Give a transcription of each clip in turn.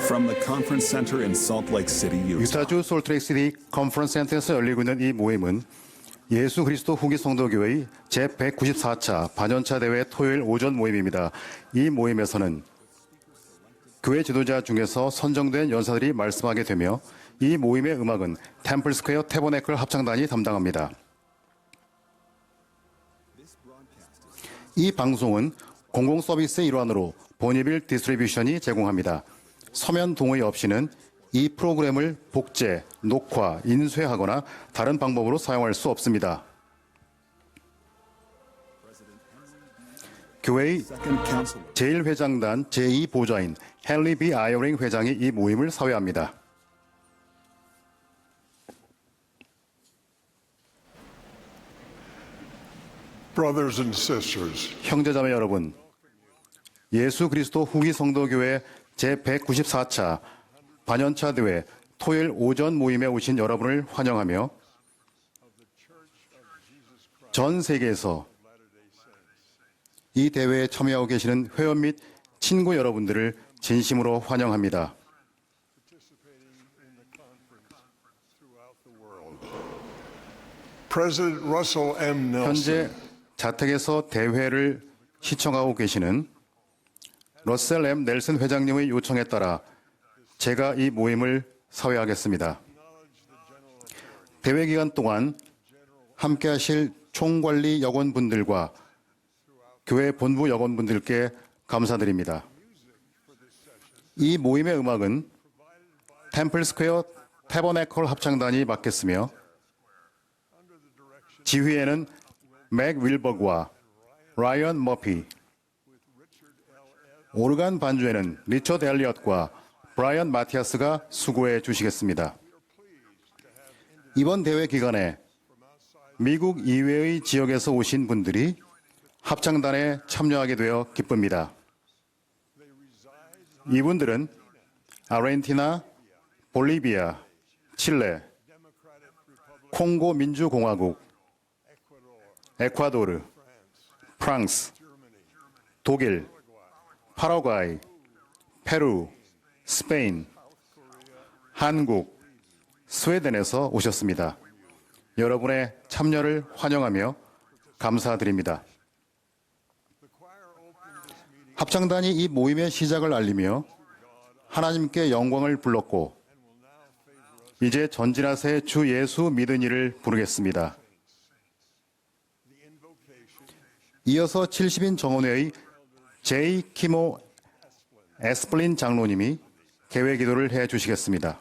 From the conference center in Salt Lake City, Utah. 유타주 솔트레이크시티 컨퍼런스 센터에서 열리고 있는 이 모임은 예수 그리스도 후기 성도교회의 제194차 반연차 대회 토요일 오전 모임입니다. 이 모임에서는 교회 지도자 중에서 선정된 연사들이 말씀하게 되며 이 모임의 음악은 템플스퀘어 태버네클 합창단이 담당합니다. 이 방송은 공공 서비스의 일환으로 보니빌 디스트리뷰션이 제공합니다. 서면 동의 없이는 이 프로그램을 복제, 녹화, 인쇄하거나 다른 방법으로 사용할 수 없습니다. 교회의 제1회장단 제2보좌인 헨리 B. 아이어링 회장이 이 모임을 사회합니다. Brothers and sisters, 형제자매 여러분, 예수 그리스도 후기 성도교회 제194차 반연차 대회 토요일 오전 모임에 오신 여러분을 환영하며 전 세계에서 이 대회에 참여하고 계시는 회원 및 친구 여러분들을 진심으로 환영합니다. President Russell M. 현재 Nelson, 자택에서 대회를 시청하고 계시는 러셀 M. 넬슨 회장님의 요청에 따라 제가 이 모임을 사회하겠습니다. 대회 기간 동안 함께 하실 총관리 여건분들과 교회 본부 여건분들께 감사드립니다. 이 모임의 음악은 템플스퀘어 태버네컬 합창단이 맡겠으며 지휘에는 맥 윌버그와 라이언 머피, 오르간 반주에는 리처드 엘리엇과 브라이언 마티아스가 수고해 주시겠습니다. 이번 대회 기간에 미국 이외의 지역에서 오신 분들이 합창단에 참여하게 되어 기쁩니다. 이분들은 아르헨티나, 볼리비아, 칠레, 콩고 민주공화국, 에콰도르, 프랑스, 독일, 파라과이, 페루, 스페인, 한국, 스웨덴에서 오셨습니다. 여러분의 참여를 환영하며 감사드립니다. 합창단이 이 모임의 시작을 알리며 하나님께 영광을 불렀고 이제 전진하세 주 예수 믿은 이를 부르겠습니다. 이어서 70인 정원회의 제이 키모 에스플린 장로님이 개회 기도를 해 주시겠습니다.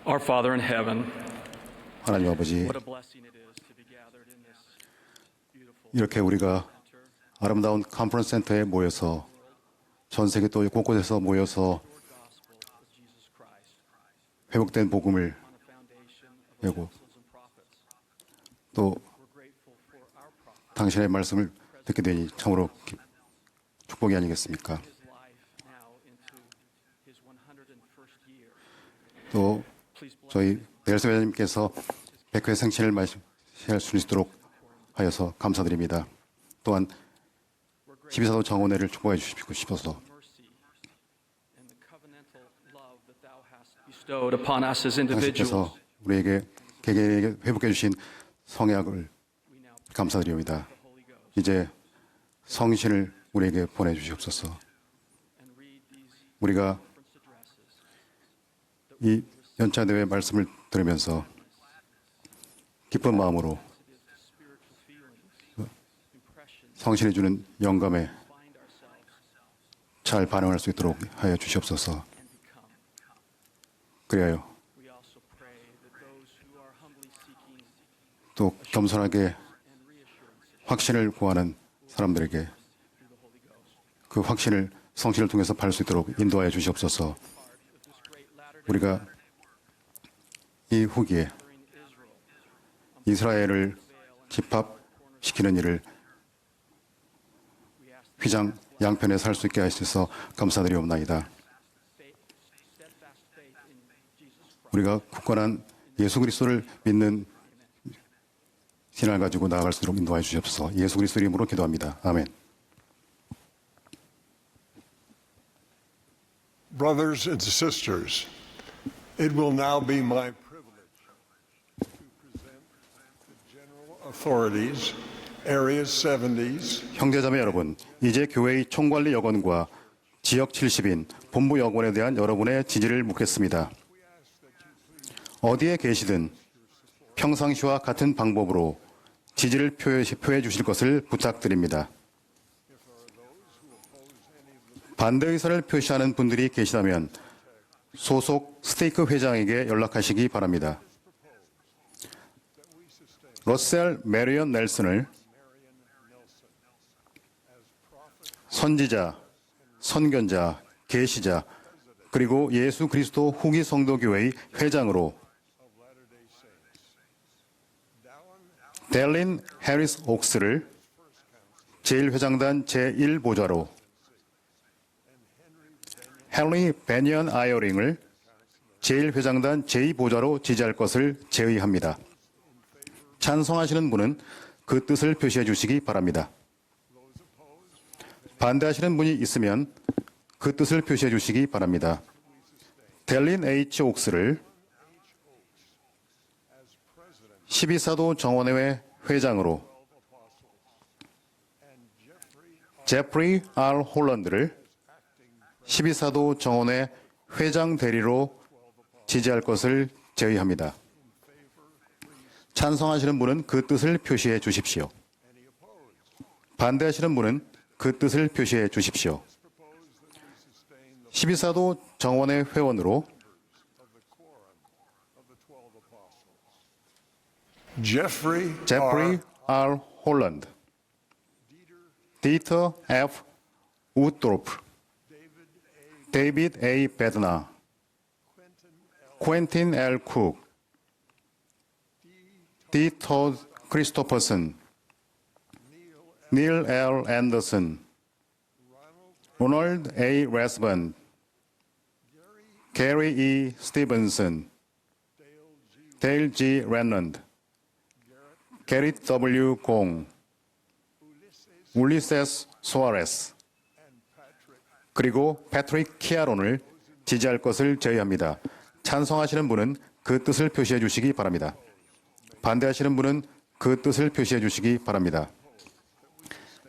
Our Father in heaven, 하나님 아버지, what a blessing it is to be gathered in this beautiful 이렇게 우리가 center. 아름다운 컨퍼런스 센터에 모여서 전 세계 또 곳곳에서 모여서 Your gospel of Jesus Christ 회복된 복음을 on a foundation of the 배우고 apostles and prophets. 또 We're grateful for our prophet, 당신의 말씀을 듣게 되니 참으로 축복이 아니겠습니까? his life now into his 101st year. 또 Please bless 저희 넬슨 회장님께서 100회 생신을 맞이할 수 있도록 하여서 감사드립니다. 또한 12사도 정원회를 축복해 주시고 싶어서 mercy and the covenantal love that thou hast bestowed upon us as individuals. 당신께서 우리에게 개개인에게 회복해 주신 성약을 We now 감사드립니다. the Holy Ghost 이제 성신을 우리에게 보내주시옵소서. and read these 우리가 conference addresses. 이 연차대회 말씀을 들으면서 기쁜 마음으로 Sensitive to spiritual feelings, impressions, 성신이 주는 영감에 find ourselves 잘 반응할 수 있도록 하여 주시옵소서. and become. 그리하여 We also pray that those who are humbly seeking 또 겸손하게 and reassurance 확신을 구하는 사람들에게 through the Holy Ghost. 그 확신을 성신을 통해서 받을 수 있도록 인도하여 주시옵소서. Part of this great Latter-day 우리가 이 후기에 gathering Israel 이스라엘을 집합시키는 일을 we ask 휘장 양편에 살 수 있게 하셔서 감사드리옵나이다. steadfast faith in Jesus Christ. 우리가 굳건한 예수 그리스도를 믿는 신앙을 가지고 나아갈 수 있도록 인도하여 주시옵소서. 예수 그리스도 이름으로 기도합니다. 아멘. Brothers and sisters, it will now be my privilege to present the general authorities, areas 70s, 형제자매 여러분, 이제 교회의 총관리 여건과 지역 70인 본부 여건에 대한 여러분의 지지를 묻겠습니다. 어디에 계시든 평상시와 같은 방법으로 지지를 표해 주실 것을 부탁드립니다. 반대 의사를 표시하는 분들이 계시다면 소속 스테이크 회장에게 연락하시기 바랍니다. 러셀 메리언 넬슨을 선지자, 선견자, 계시자, 그리고 예수 그리스도 후기 성도교회의 회장으로 델린 해리스 옥스를 제1회장단 제1보좌로 헨리 베니언 아이어링을 제1회장단 제2보좌로 지지할 것을 제의합니다. 찬성하시는 분은 그 뜻을 표시해 주시기 바랍니다. 반대하시는 분이 있으면 그 뜻을 표시해 주시기 바랍니다. 델린 H. 옥스를 12사도 정원회회 회장으로 제프리 R. 홀런드를 12사도 정원회 회장 대리로 지지할 것을 제의합니다. 찬성하시는 분은 그 뜻을 표시해 주십시오. 반대하시는 분은 그 뜻을 표시해 주십시오. 12사도 정원회 회원으로 Jeffrey 제프리 R. R. 홀런드, 디터 F. 우드로프, 데이비드 A. 베드나, 퀸틴 L. 쿡, D. 토드 크리스토퍼슨, 닐 L. 앤더슨, 로널드 A. 레스번, 게리 E. 스티븐슨, 데일 G. 랜런드, 게릿 W. 공, 울리세스 소아레스, 그리고 패트릭 키아론을 지지할 것을 제의합니다. 찬성하시는 분은 그 뜻을 표시해 주시기 바랍니다. 반대하시는 분은 그 뜻을 표시해 주시기 바랍니다.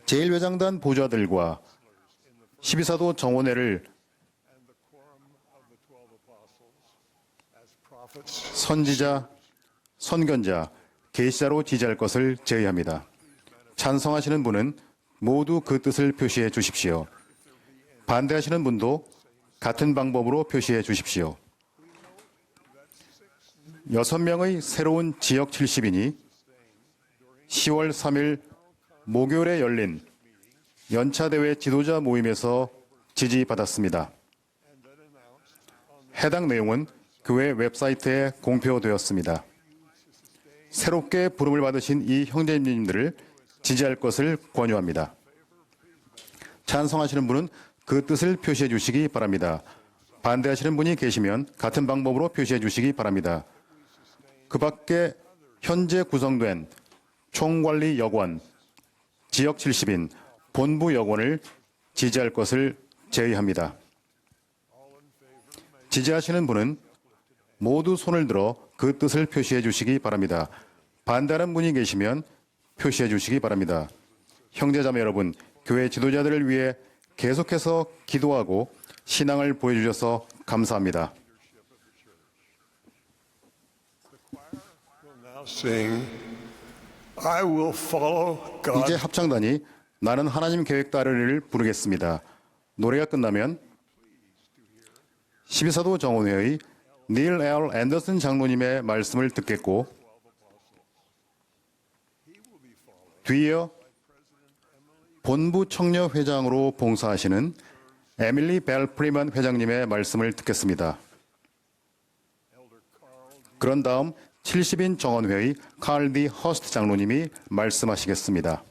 제1회장단 보좌들과 12사도 정원회를 선지자, 선견자, 계시자로 지지할 것을 제의합니다. 찬성하시는 분은 모두 그 뜻을 표시해 주십시오. 반대하시는 분도 같은 방법으로 표시해 주십시오. 6명의 새로운 지역 70인이 10월 3일 목요일에 열린 연차대회 지도자 모임에서 지지받았습니다. 해당 내용은 교회 웹사이트에 공표되었습니다. 새롭게 부름을 받으신 이 형제님들을 지지할 것을 권유합니다. 찬성하시는 분은 그 뜻을 표시해 주시기 바랍니다. 반대하시는 분이 계시면 같은 방법으로 표시해 주시기 바랍니다. 그 밖에 현재 구성된 총관리 여권, 지역 70인, 본부 여권을 지지할 것을 제의합니다. 지지하시는 분은 모두 손을 들어 그 뜻을 표시해 주시기 바랍니다. 반대하는 분이 계시면 표시해 주시기 바랍니다. 형제자매 여러분, 교회 지도자들을 위해 계속해서 기도하고 신앙을 보여주셔서 감사합니다. Now sing, I will follow God. 이제 합창단이 나는 하나님 계획 따르리를 부르겠습니다. 노래가 끝나면 12사도 정원회의 닐 L. 앤더슨 장로님의 말씀을 듣겠고 뒤이어 본부 청려회장으로 봉사하시는 에밀리 벨 프리먼 회장님의 말씀을 듣겠습니다. 그런 다음 70인 정원회의 칼 디 허스트 장로님이 말씀하시겠습니다.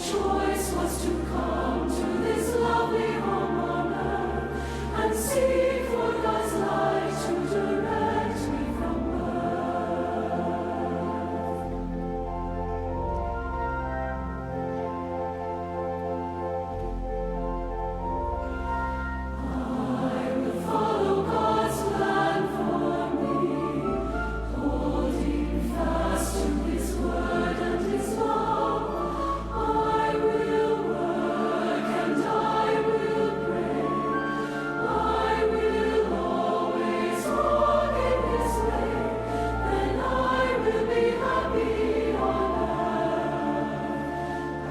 Choice was to come to this lovely home on earth and seek for God's light to direct me from birth. I will follow God's plan for me, holding fast to His word and His love. I will work and I will pray. I will always walk in His way. Then I will be happy on earth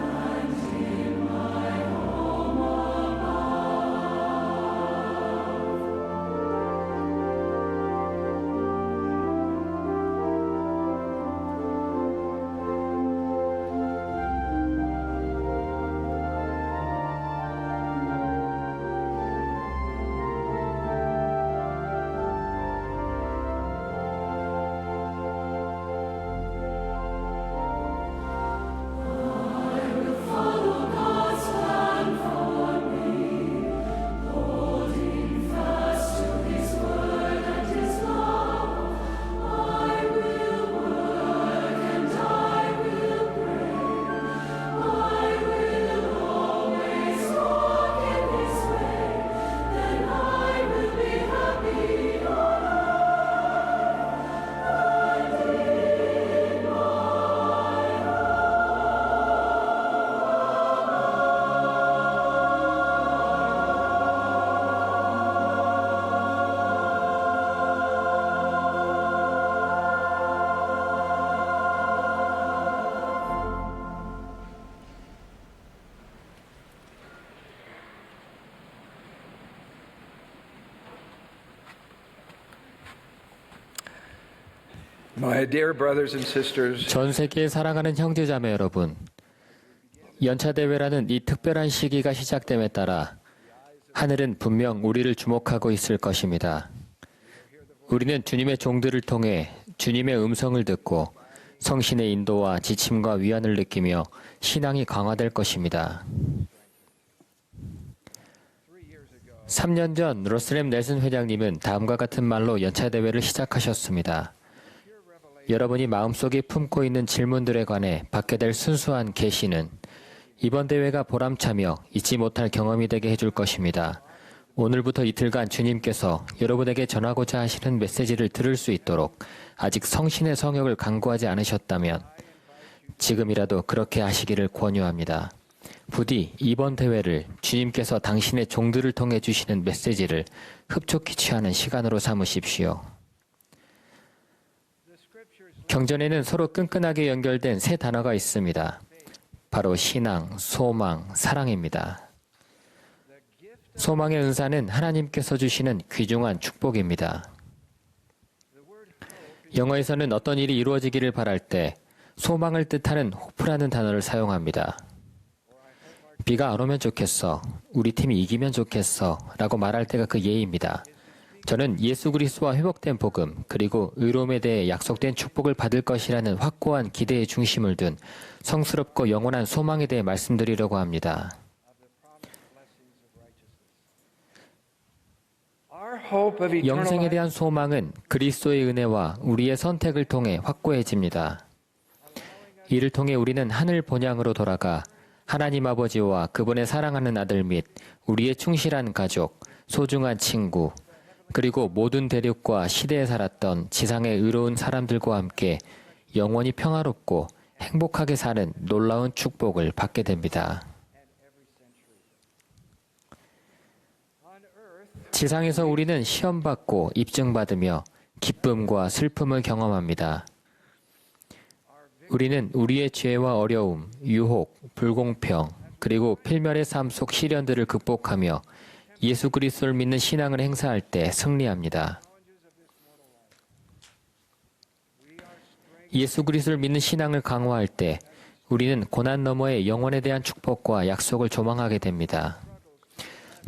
and in my home above. Follow God's plan for me, holding fast to His word and His love. I will work and I will pray. I will always walk in His way. Then I will be happy on earth and in my My dear brothers and sisters, 전 세계에 사랑하는 형제자매 여러분, 연차대회라는 이 특별한 시기가 시작됨에 따라 하늘은 분명 우리를 주목하고 있을 것입니다. 우리는 주님의 종들을 통해 주님의 음성을 듣고 성신의 인도와 지침과 위안을 느끼며 신앙이 강화될 것입니다. 3년 전 러슬 넬슨 회장님은 다음과 같은 말로 연차대회를 시작하셨습니다. 여러분이 마음속에 품고 있는 질문들에 관해 받게 될 순수한 계시는 이번 대회가 보람차며 잊지 못할 경험이 되게 해줄 것입니다. 오늘부터 이틀간 주님께서 여러분에게 전하고자 하시는 메시지를 들을 수 있도록 아직 성신의 성역을 강구하지 않으셨다면 지금이라도 그렇게 하시기를 권유합니다. 부디 이번 대회를 주님께서 당신의 종들을 통해 주시는 메시지를 흡족히 취하는 시간으로 삼으십시오. 경전에는 서로 끈끈하게 연결된 세 단어가 있습니다. 바로 신앙, 소망, 사랑입니다. 소망의 은사는 하나님께서 주시는 귀중한 축복입니다. 영어에서는 어떤 일이 이루어지기를 바랄 때 소망을 뜻하는 호프라는 단어를 사용합니다. 비가 안 오면 좋겠어, 우리 팀이 이기면 좋겠어 라고 말할 때가 그 예입니다. 저는 예수 그리스도와 회복된 복음 그리고 의로움에 대해 약속된 축복을 받을 것이라는 확고한 기대의 중심을 둔 성스럽고 영원한 소망에 대해 말씀드리려고 합니다. 영생에 대한 소망은 그리스도의 은혜와 우리의 선택을 통해 확고해집니다. 이를 통해 우리는 하늘 본향으로 돌아가 하나님 아버지와 그분의 사랑하는 아들 및 우리의 충실한 가족, 소중한 친구, 그리고 모든 대륙과 시대에 살았던 지상의 의로운 사람들과 함께 영원히 평화롭고 행복하게 사는 놀라운 축복을 받게 됩니다. 지상에서 우리는 시험받고 입증받으며 기쁨과 슬픔을 경험합니다. 우리는 우리의 죄와 어려움, 유혹, 불공평, 그리고 필멸의 삶 속 시련들을 극복하며 예수 그리스도를 믿는 신앙을 행사할 때 승리합니다. 예수 그리스도를 믿는 신앙을 강화할 때 우리는 고난 너머의 영원에 대한 축복과 약속을 조망하게 됩니다.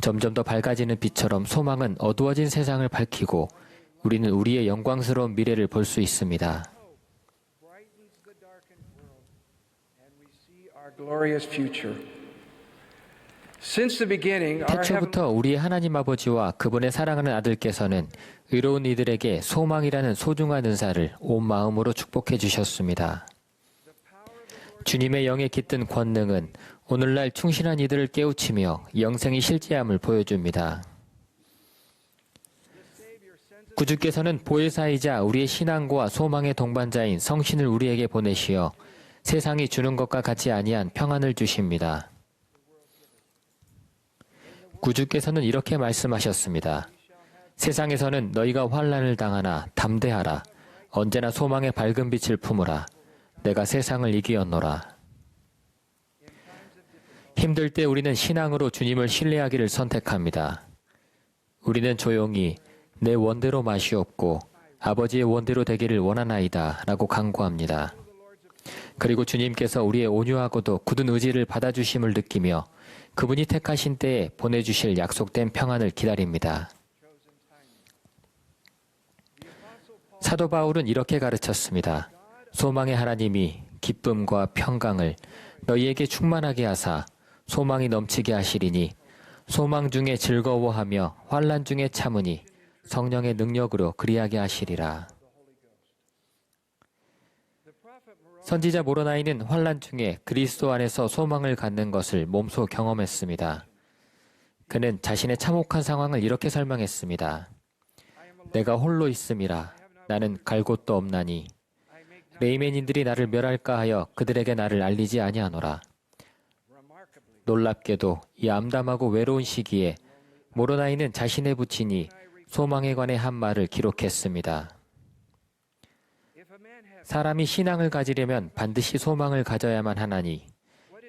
점점 더 밝아지는 빛처럼 소망은 어두워진 세상을 밝히고 우리는 우리의 영광스러운 미래를 볼 수 있습니다. 태초부터 우리의 하나님 아버지와 그분의 사랑하는 아들께서는 의로운 이들에게 소망이라는 소중한 은사를 온 마음으로 축복해 주셨습니다. 주님의 영에 깃든 권능은 오늘날 충실한 이들을 깨우치며 영생이 실제함을 보여줍니다. 구주께서는 보혜사이자 우리의 신앙과 소망의 동반자인 성신을 우리에게 보내시어 세상이 주는 것과 같지 아니한 평안을 주십니다. 구주께서는 이렇게 말씀하셨습니다. 세상에서는 너희가 환난을 당하나 담대하라. 언제나 소망의 밝은 빛을 품으라. 내가 세상을 이기었노라. 힘들 때 우리는 신앙으로 주님을 신뢰하기를 선택합니다. 우리는 조용히 내 원대로 마시옵고 아버지의 원대로 되기를 원하나이다 라고 간구합니다. 그리고 주님께서 우리의 온유하고도 굳은 의지를 받아주심을 느끼며 그분이 택하신 때에 보내주실 약속된 평안을 기다립니다. 사도 바울은 이렇게 가르쳤습니다. 소망의 하나님이 기쁨과 평강을 너희에게 충만하게 하사 소망이 넘치게 하시리니 소망 중에 즐거워하며 환난 중에 참으니 성령의 능력으로 그리하게 하시리라. 선지자 모로나이는 환난 중에 그리스도 안에서 소망을 갖는 것을 몸소 경험했습니다. 그는 자신의 참혹한 상황을 이렇게 설명했습니다. 내가 홀로 있음이라. 나는 갈 곳도 없나니. 레이맨인들이 나를 멸할까 하여 그들에게 나를 알리지 아니하노라. 놀랍게도 이 암담하고 외로운 시기에 모로나이는 자신의 부친이 소망에 관해 한 말을 기록했습니다. 사람이 신앙을 가지려면 반드시 소망을 가져야만 하나니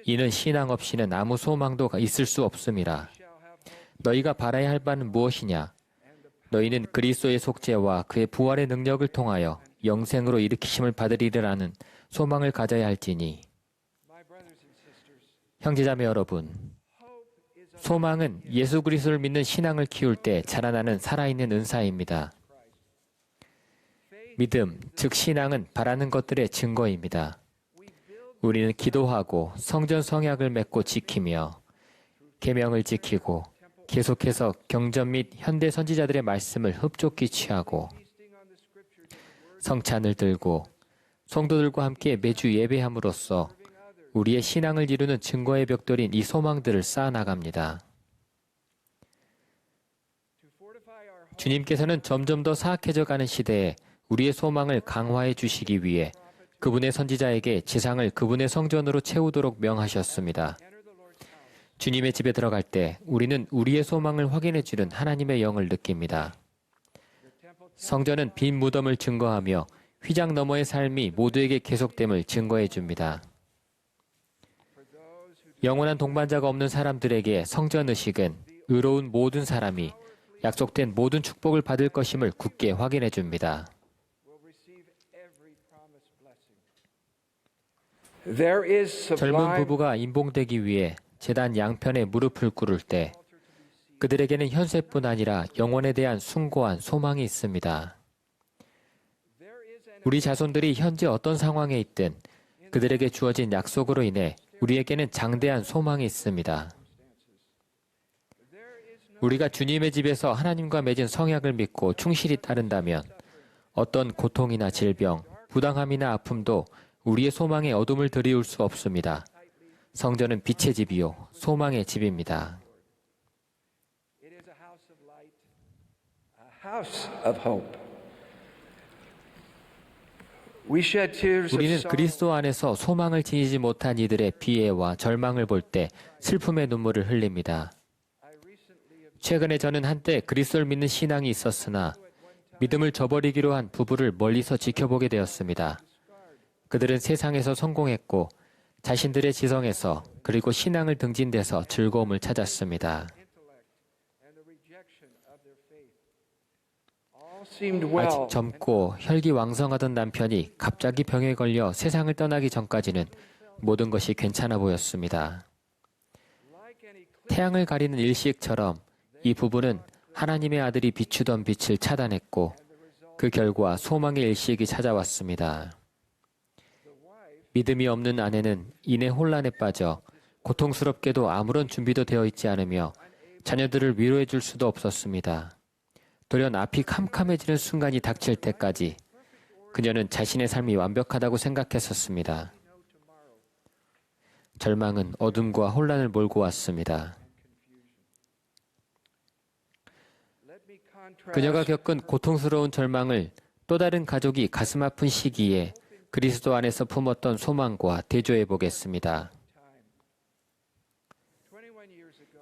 이는 신앙 없이는 아무 소망도 있을 수 없음이라. 너희가 바라야 할 바는 무엇이냐? 너희는 그리스도의 속죄와 그의 부활의 능력을 통하여 영생으로 일으키심을 받으리라는 소망을 가져야 할지니. 형제자매 여러분, 소망은 예수 그리스도를 믿는 신앙을 키울 때 자라나는 살아있는 은사입니다. 믿음, 즉 신앙은 바라는 것들의 증거입니다. 우리는 기도하고 성전 성약을 맺고 지키며 계명을 지키고 계속해서 경전 및 현대 선지자들의 말씀을 흡족히 취하고 성찬을 들고 성도들과 함께 매주 예배함으로써 우리의 신앙을 이루는 증거의 벽돌인 이 소망들을 쌓아나갑니다. 주님께서는 점점 더 사악해져 가는 시대에 우리의 소망을 강화해 주시기 위해 그분의 선지자에게 지상을 그분의 성전으로 채우도록 명하셨습니다. 주님의 집에 들어갈 때 우리는 우리의 소망을 확인해 주는 하나님의 영을 느낍니다. 성전은 빈 무덤을 증거하며 휘장 너머의 삶이 모두에게 계속됨을 증거해 줍니다. 영원한 동반자가 없는 사람들에게 성전 의식은 의로운 모든 사람이 약속된 모든 축복을 받을 것임을 굳게 확인해 줍니다. 젊은 부부가 임봉되기 위해 제단 양편에 무릎을 꿇을 때 그들에게는 현세뿐 아니라 영원에 대한 숭고한 소망이 있습니다. 우리 자손들이 현재 어떤 상황에 있든 그들에게 주어진 약속으로 인해 우리에게는 장대한 소망이 있습니다. 우리가 주님의 집에서 하나님과 맺은 성약을 믿고 충실히 따른다면 어떤 고통이나 질병, 부당함이나 아픔도 우리의 소망에 어둠을 들이울 수 없습니다. 성전은 빛의 집이요, 소망의 집입니다. 우리는 그리스도 안에서 소망을 지니지 못한 이들의 비애와 절망을 볼 때 슬픔의 눈물을 흘립니다. 최근에 저는 한때 그리스도를 믿는 신앙이 있었으나 믿음을 저버리기로 한 부부를 멀리서 지켜보게 되었습니다. 그들은 세상에서 성공했고 자신들의 지성에서 그리고 신앙을 등진 데서 즐거움을 찾았습니다. 아직 젊고 혈기왕성하던 남편이 갑자기 병에 걸려 세상을 떠나기 전까지는 모든 것이 괜찮아 보였습니다. 태양을 가리는 일식처럼 이 부부는 하나님의 아들이 비추던 빛을 차단했고 그 결과 소망의 일식이 찾아왔습니다. 믿음이 없는 아내는 이내 혼란에 빠져 고통스럽게도 아무런 준비도 되어 있지 않으며 자녀들을 위로해 줄 수도 없었습니다. 돌연 앞이 캄캄해지는 순간이 닥칠 때까지 그녀는 자신의 삶이 완벽하다고 생각했었습니다. 절망은 어둠과 혼란을 몰고 왔습니다. 그녀가 겪은 고통스러운 절망을 또 다른 가족이 가슴 아픈 시기에 그리스도 안에서 품었던 소망과 대조해 보겠습니다.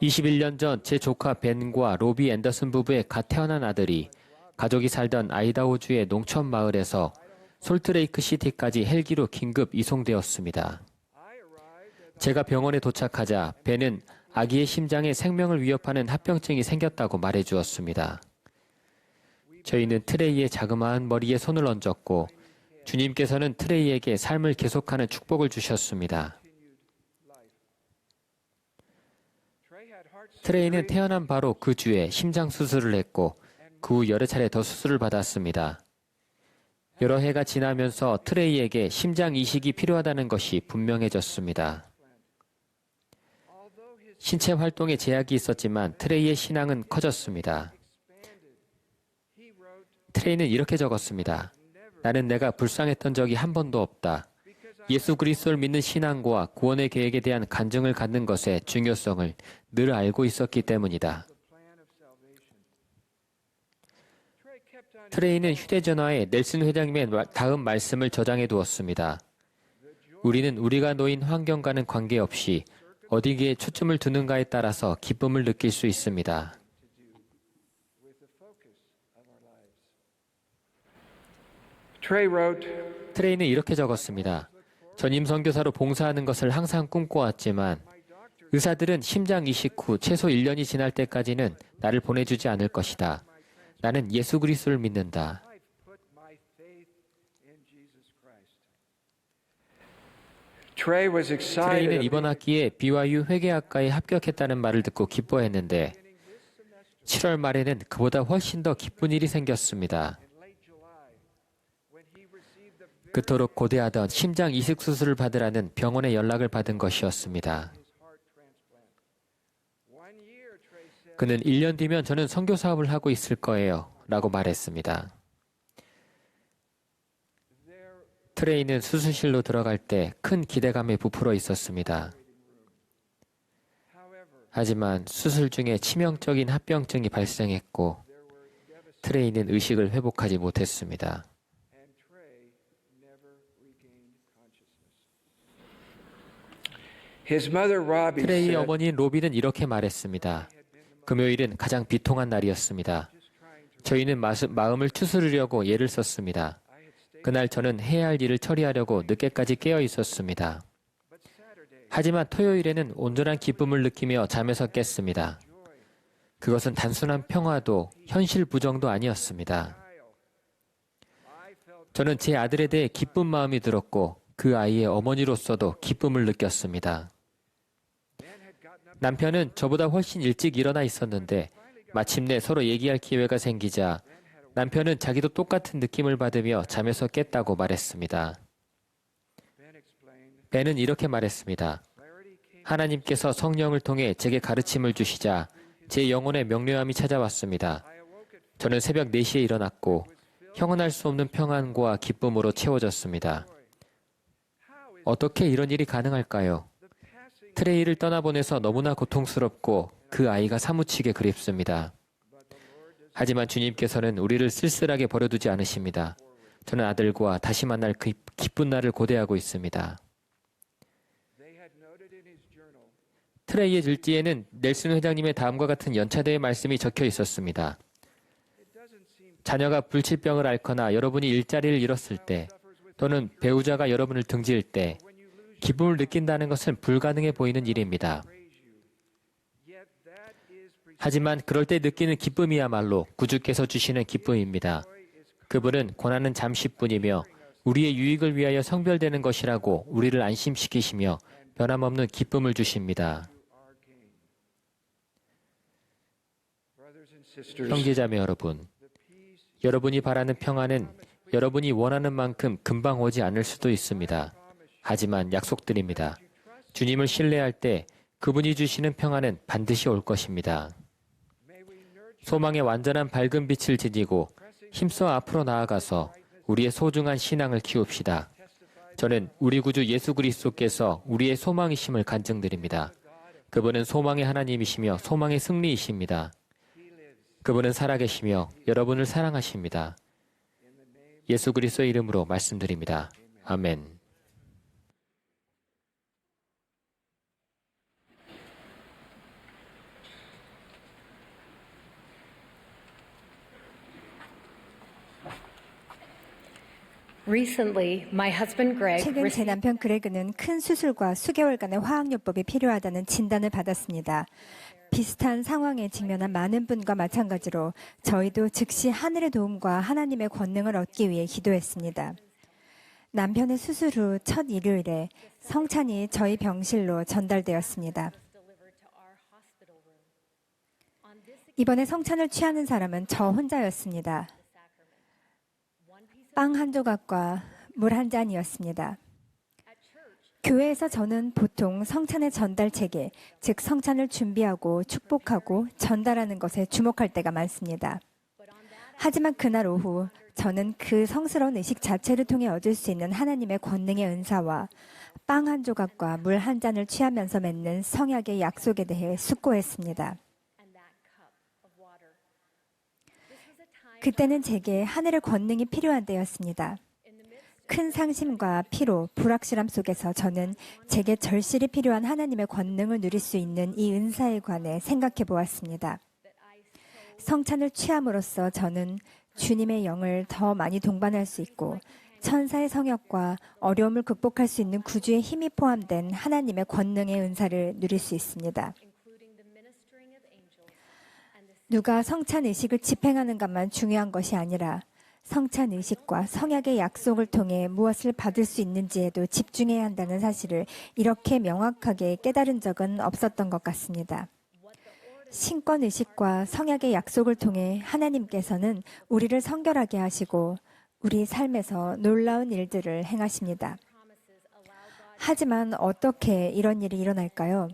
21년 전 제 조카 벤과 로비 앤더슨 부부의 갓 태어난 아들이 가족이 살던 아이다호주의 농촌 마을에서 솔트레이크 시티까지 헬기로 긴급 이송되었습니다. 제가 병원에 도착하자 벤은 아기의 심장에 생명을 위협하는 합병증이 생겼다고 말해 주었습니다. 저희는 트레이의 자그마한 머리에 손을 얹었고 주님께서는 트레이에게 삶을 계속하는 축복을 주셨습니다. 트레이는 태어난 바로 그 주에 심장 수술을 했고 그 후 여러 차례 더 수술을 받았습니다. 여러 해가 지나면서 트레이에게 심장 이식이 필요하다는 것이 분명해졌습니다. 신체 활동에 제약이 있었지만 트레이의 신앙은 커졌습니다. 트레이는 이렇게 적었습니다. 나는 내가 불쌍했던 적이 한 번도 없다. 예수 그리스도를 믿는 신앙과 구원의 계획에 대한 간증을 갖는 것의 중요성을 늘 알고 있었기 때문이다. 트레이는 휴대전화에 넬슨 회장님의 다음 말씀을 저장해 두었습니다. 우리는 우리가 놓인 환경과는 관계없이 어디에 초점을 두는가에 따라서 기쁨을 느낄 수 있습니다. 트레이는 이렇게 적었습니다. 전임 선교사로 봉사하는 것을 항상 꿈꿔왔지만 의사들은 심장 이식 후 최소 1년이 지날 때까지는 나를 보내주지 않을 것이다. 나는 예수 그리스도를 믿는다. 트레이는 이번 학기에 BYU 회계학과에 합격했다는 말을 듣고 기뻐했는데 7월 말에는 그보다 훨씬 더 기쁜 일이 생겼습니다. 그토록 고대하던 심장 이식 수술을 받으라는 병원의 연락을 받은 것이었습니다. 그는 1년 뒤면 저는 선교 사업을 하고 있을 거예요 라고 말했습니다. 트레이는 수술실로 들어갈 때 큰 기대감에 부풀어 있었습니다. 하지만 수술 중에 치명적인 합병증이 발생했고 트레이는 의식을 회복하지 못했습니다. His mother Robbie 트레이의 said, 어머니인 로비는 이렇게 말했습니다. 금요일은 가장 비통한 날이었습니다. 저희는 마음을 추스르려고 애를 썼습니다. 그날 저는 해야 할 일을 처리하려고 늦게까지 깨어 있었습니다. 하지만 토요일에는 온전한 기쁨을 느끼며 잠에서 깼습니다. 그것은 단순한 평화도 현실 부정도 아니었습니다. 저는 제 아들에 대해 기쁜 마음이 들었고 그 아이의 어머니로서도 기쁨을 느꼈습니다. 남편은 저보다 훨씬 일찍 일어나 있었는데 마침내 서로 얘기할 기회가 생기자 남편은 자기도 똑같은 느낌을 받으며 잠에서 깼다고 말했습니다. 벤은 이렇게 말했습니다. 하나님께서 성령을 통해 제게 가르침을 주시자 제 영혼에 명료함이 찾아왔습니다. 저는 새벽 4시에 일어났고 형언할 수 없는 평안과 기쁨으로 채워졌습니다. 어떻게 이런 일이 가능할까요? 트레이를 떠나보내서 너무나 고통스럽고 그 아이가 사무치게 그립습니다. 하지만 주님께서는 우리를 쓸쓸하게 버려두지 않으십니다. 저는 아들과 다시 만날 그 기쁜 날을 고대하고 있습니다. 트레이의 일지에는 넬슨 회장님의 다음과 같은 연차대의 말씀이 적혀 있었습니다. 자녀가 불치병을 앓거나 여러분이 일자리를 잃었을 때 또는 배우자가 여러분을 등질 때 기쁨을 느낀다는 것은 불가능해 보이는 일입니다. 하지만 그럴 때 느끼는 기쁨이야말로 구주께서 주시는 기쁨입니다. 그분은 고난은 잠시뿐이며 우리의 유익을 위하여 성별되는 것이라고 우리를 안심시키시며 변함없는 기쁨을 주십니다. 형제자매 여러분, 여러분이 바라는 평안은 여러분이 원하는 만큼 금방 오지 않을 수도 있습니다. 하지만 약속드립니다. 주님을 신뢰할 때 그분이 주시는 평안은 반드시 올 것입니다. 소망의 완전한 밝은 빛을 지니고 힘써 앞으로 나아가서 우리의 소중한 신앙을 키웁시다. 저는 우리 구주 예수 그리스도께서 우리의 소망이심을 간증드립니다. 그분은 소망의 하나님이시며 소망의 승리이십니다. 그분은 살아계시며 여러분을 사랑하십니다. 예수 그리스도의 이름으로 말씀드립니다. 아멘. Recently, my husband Greg 최근 제 남편 그레그는 큰 수술과 수개월간의 화학요법이 필요하다는 진단을 받았습니다. 비슷한 상황에 직면한 많은 분과 마찬가지로 저희도 즉시 하늘의 도움과 하나님의 권능을 얻기 위해 기도했습니다. 남편의 수술 후 첫 일요일에 성찬이 저희 병실로 전달되었습니다. 이번에 성찬을 취하는 사람은 저 혼자였습니다. 빵 한 조각과 물 한 잔이었습니다. 교회에서 저는 보통 성찬의 전달 체계, 즉 성찬을 준비하고 축복하고 전달하는 것에 주목할 때가 많습니다. 하지만 그날 오후 저는 그 성스러운 의식 자체를 통해 얻을 수 있는 하나님의 권능의 은사와 빵 한 조각과 물 한 잔을 취하면서 맺는 성약의 약속에 대해 숙고했습니다. 그때는 제게 하늘의 권능이 필요한 때였습니다. 큰 상심과 피로, 불확실함 속에서 저는 제게 절실히 필요한 하나님의 권능을 누릴 수 있는 이 은사에 관해 생각해 보았습니다. 성찬을 취함으로써 저는 주님의 영을 더 많이 동반할 수 있고 천사의 성역과 어려움을 극복할 수 있는 구주의 힘이 포함된 하나님의 권능의 은사를 누릴 수 있습니다. 누가 성찬 의식을 집행하는 것만 중요한 것이 아니라 성찬 의식과 성약의 약속을 통해 무엇을 받을 수 있는지에도 집중해야 한다는 사실을 이렇게 명확하게 깨달은 적은 없었던 것 같습니다. 신권 의식과 성약의 약속을 통해 하나님께서는 우리를 성결하게 하시고 우리 삶에서 놀라운 일들을 행하십니다. 하지만 어떻게 이런 일이 일어날까요?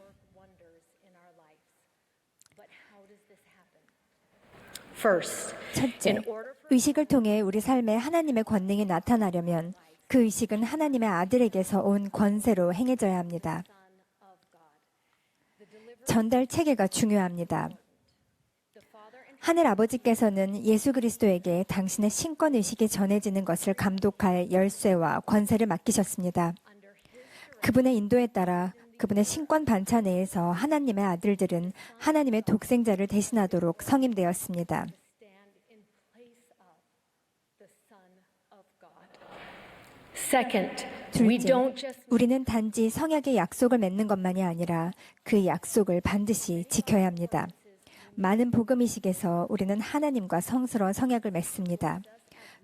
첫째, 의식을 통해 우리 삶에 하나님의 권능이 나타나려면 그 의식은 하나님의 아들에게서 온 권세로 행해져야 합니다. 전달 체계가 중요합니다. 하늘 아버지께서는 예수 그리스도에게 당신의 신권 의식이 전해지는 것을 감독할 열쇠와 권세를 맡기셨습니다. 그분의 인도에 따라 그분의 신권 반차 내에서 하나님의 아들들은 하나님의 독생자를 대신하도록 성임되었습니다. Second, we 둘째, don't just 우리는 단지 성약의 약속을 맺는 것만이 아니라 그 약속을 반드시 지켜야 합니다. 많은 복음의식에서 우리는 하나님과 성스러운 성약을 맺습니다.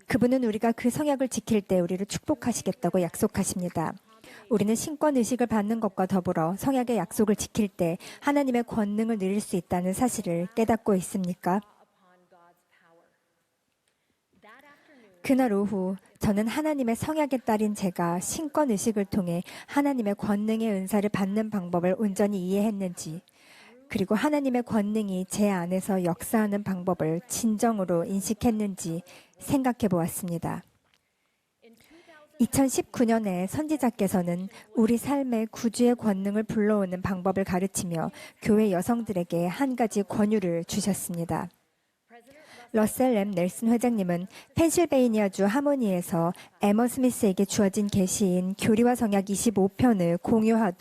그분은 우리가 그 성약을 지킬 때 우리를 축복하시겠다고 약속하십니다. 우리는 신권 의식을 받는 것과 더불어 성약의 약속을 지킬 때 하나님의 권능을 누릴 수 있다는 사실을 깨닫고 있습니까? 그날 오후 저는 하나님의 성약의 딸인 제가 신권 의식을 통해 하나님의 권능의 은사를 받는 방법을 온전히 이해했는지, 그리고 하나님의 권능이 제 안에서 역사하는 방법을 진정으로 인식했는지 생각해 보았습니다. 2019년에 선지자께서는 우리 삶의 구주의 권능을 불러오는 방법을 가르치며 교회 여성들에게 한 가지 권유를 주셨습니다. 러셀 램 넬슨 회장님은 펜실베이니아주 하모니에서 에머 스미스에게 주어진 계시인 교리와 성약 25편을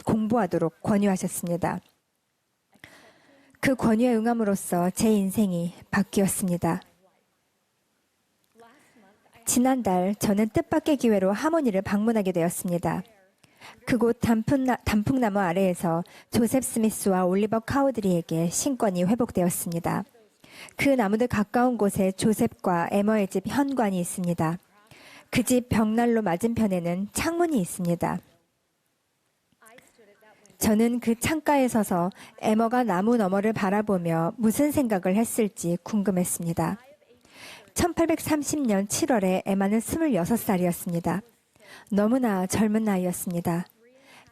공부하도록 권유하셨습니다. 그 권유에 응함으로써 제 인생이 바뀌었습니다. 지난달 저는 뜻밖의 기회로 하모니를 방문하게 되었습니다. 그곳 단풍나무 아래에서 조셉 스미스와 올리버 카우드리에게 신권이 회복되었습니다. 그 나무들 가까운 곳에 조셉과 에머의 집 현관이 있습니다. 그 집 벽난로 맞은편에는 창문이 있습니다. 저는 그 창가에 서서 에머가 나무 너머를 바라보며 무슨 생각을 했을지 궁금했습니다. 1830년 7월에 에마는 26살이었습니다. 너무나 젊은 나이였습니다.